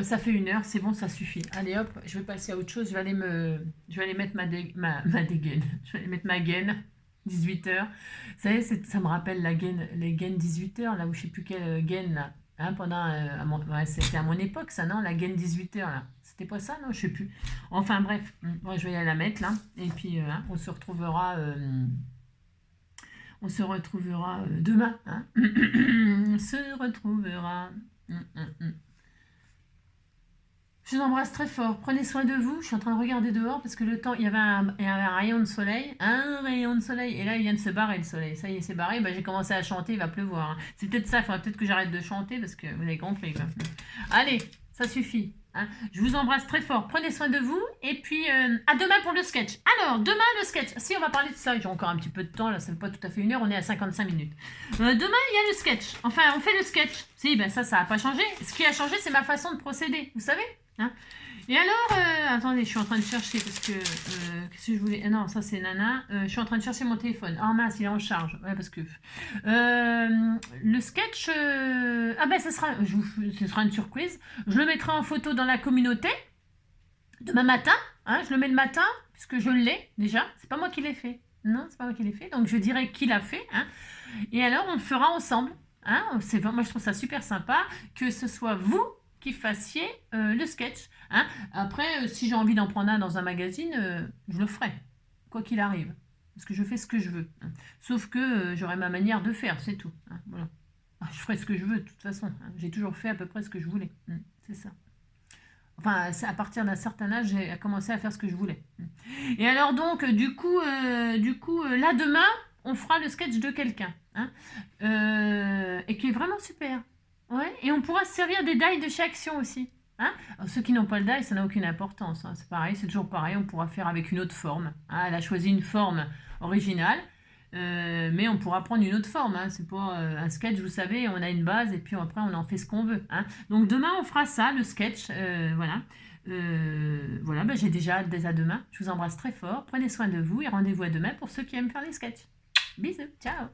Ça fait 1 heure, c'est bon, ça suffit. Allez hop, je vais passer à autre chose. Je vais aller mettre ma dégaine. Je vais aller mettre ma gaine. 18 heures. Vous savez, ça me rappelle les gaines 18 heures, là où je sais plus quelle gaine là. Hein, ouais, c'était à mon époque ça, non? La gaine 18 heures là. C'était pas ça, non? Je sais plus. Enfin bref, moi je vais aller la mettre là. Et puis hein, on se retrouvera demain. Hein. On se retrouvera. Je vous embrasse très fort. Prenez soin de vous. Je suis en train de regarder dehors parce que le temps, il y avait un rayon de soleil. Un rayon de soleil. Et là, il vient de se barrer le soleil. Ça y est, c'est barré. Bah, j'ai commencé à chanter. Il va pleuvoir. Hein. C'est peut-être ça. Il faudrait peut-être que j'arrête de chanter parce que vous avez compris. Quoi. Allez, ça suffit. Hein. Je vous embrasse très fort. Prenez soin de vous. Et puis, à demain pour le sketch. Alors, demain, le sketch. Si, on va parler de ça. J'ai encore un petit peu de temps. Là, ça fait pas tout à fait 1 heure. On est à 55 minutes. Demain, il y a le sketch. Enfin, on fait le sketch. Si, ben ça n'a pas changé. Ce qui a changé, c'est ma façon de procéder. Vous savez? Hein. Et alors, attendez, je suis en train de chercher parce que qu'est-ce que je voulais. Non, ça c'est Nana. Je suis en train de chercher mon téléphone. Ah mince, il est en charge. Ouais, parce que le sketch. Ah ben, ce sera une surprise. Je le mettrai en photo dans la communauté demain matin. Hein, je le mets le matin puisque je l'ai déjà. C'est pas moi qui l'ai fait. Non, c'est pas moi qui l'ai fait. Donc je dirai qui l'a fait. Hein. Et alors, on le fera ensemble. Hein. Moi, je trouve ça super sympa que ce soit vous qui fassiez le sketch. Hein. Après, si j'ai envie d'en prendre un dans un magazine, je le ferai, quoi qu'il arrive. Parce que je fais ce que je veux. Hein. Sauf que j'aurai ma manière de faire, c'est tout. Hein. Voilà. Je ferai ce que je veux, de toute façon. Hein. J'ai toujours fait à peu près ce que je voulais. C'est ça. Enfin, à partir d'un certain âge, j'ai commencé à faire ce que je voulais. Et alors donc, du coup, là, demain, on fera le sketch de quelqu'un. Hein. Et qui est vraiment super. Ouais, et on pourra se servir des die de chez Action aussi. Hein. Alors, ceux qui n'ont pas le die, ça n'a aucune importance. Hein. C'est pareil, c'est toujours pareil. On pourra faire avec une autre forme. Hein. Elle a choisi une forme originale, mais on pourra prendre une autre forme. Hein. C'est pas un sketch, vous savez, on a une base et puis après on en fait ce qu'on veut. Hein. Donc demain on fera ça, le sketch. Voilà. Voilà, ben, j'ai déjà hâte dès à demain. Je vous embrasse très fort. Prenez soin de vous et rendez-vous à demain pour ceux qui aiment faire les sketchs. Bisous, ciao.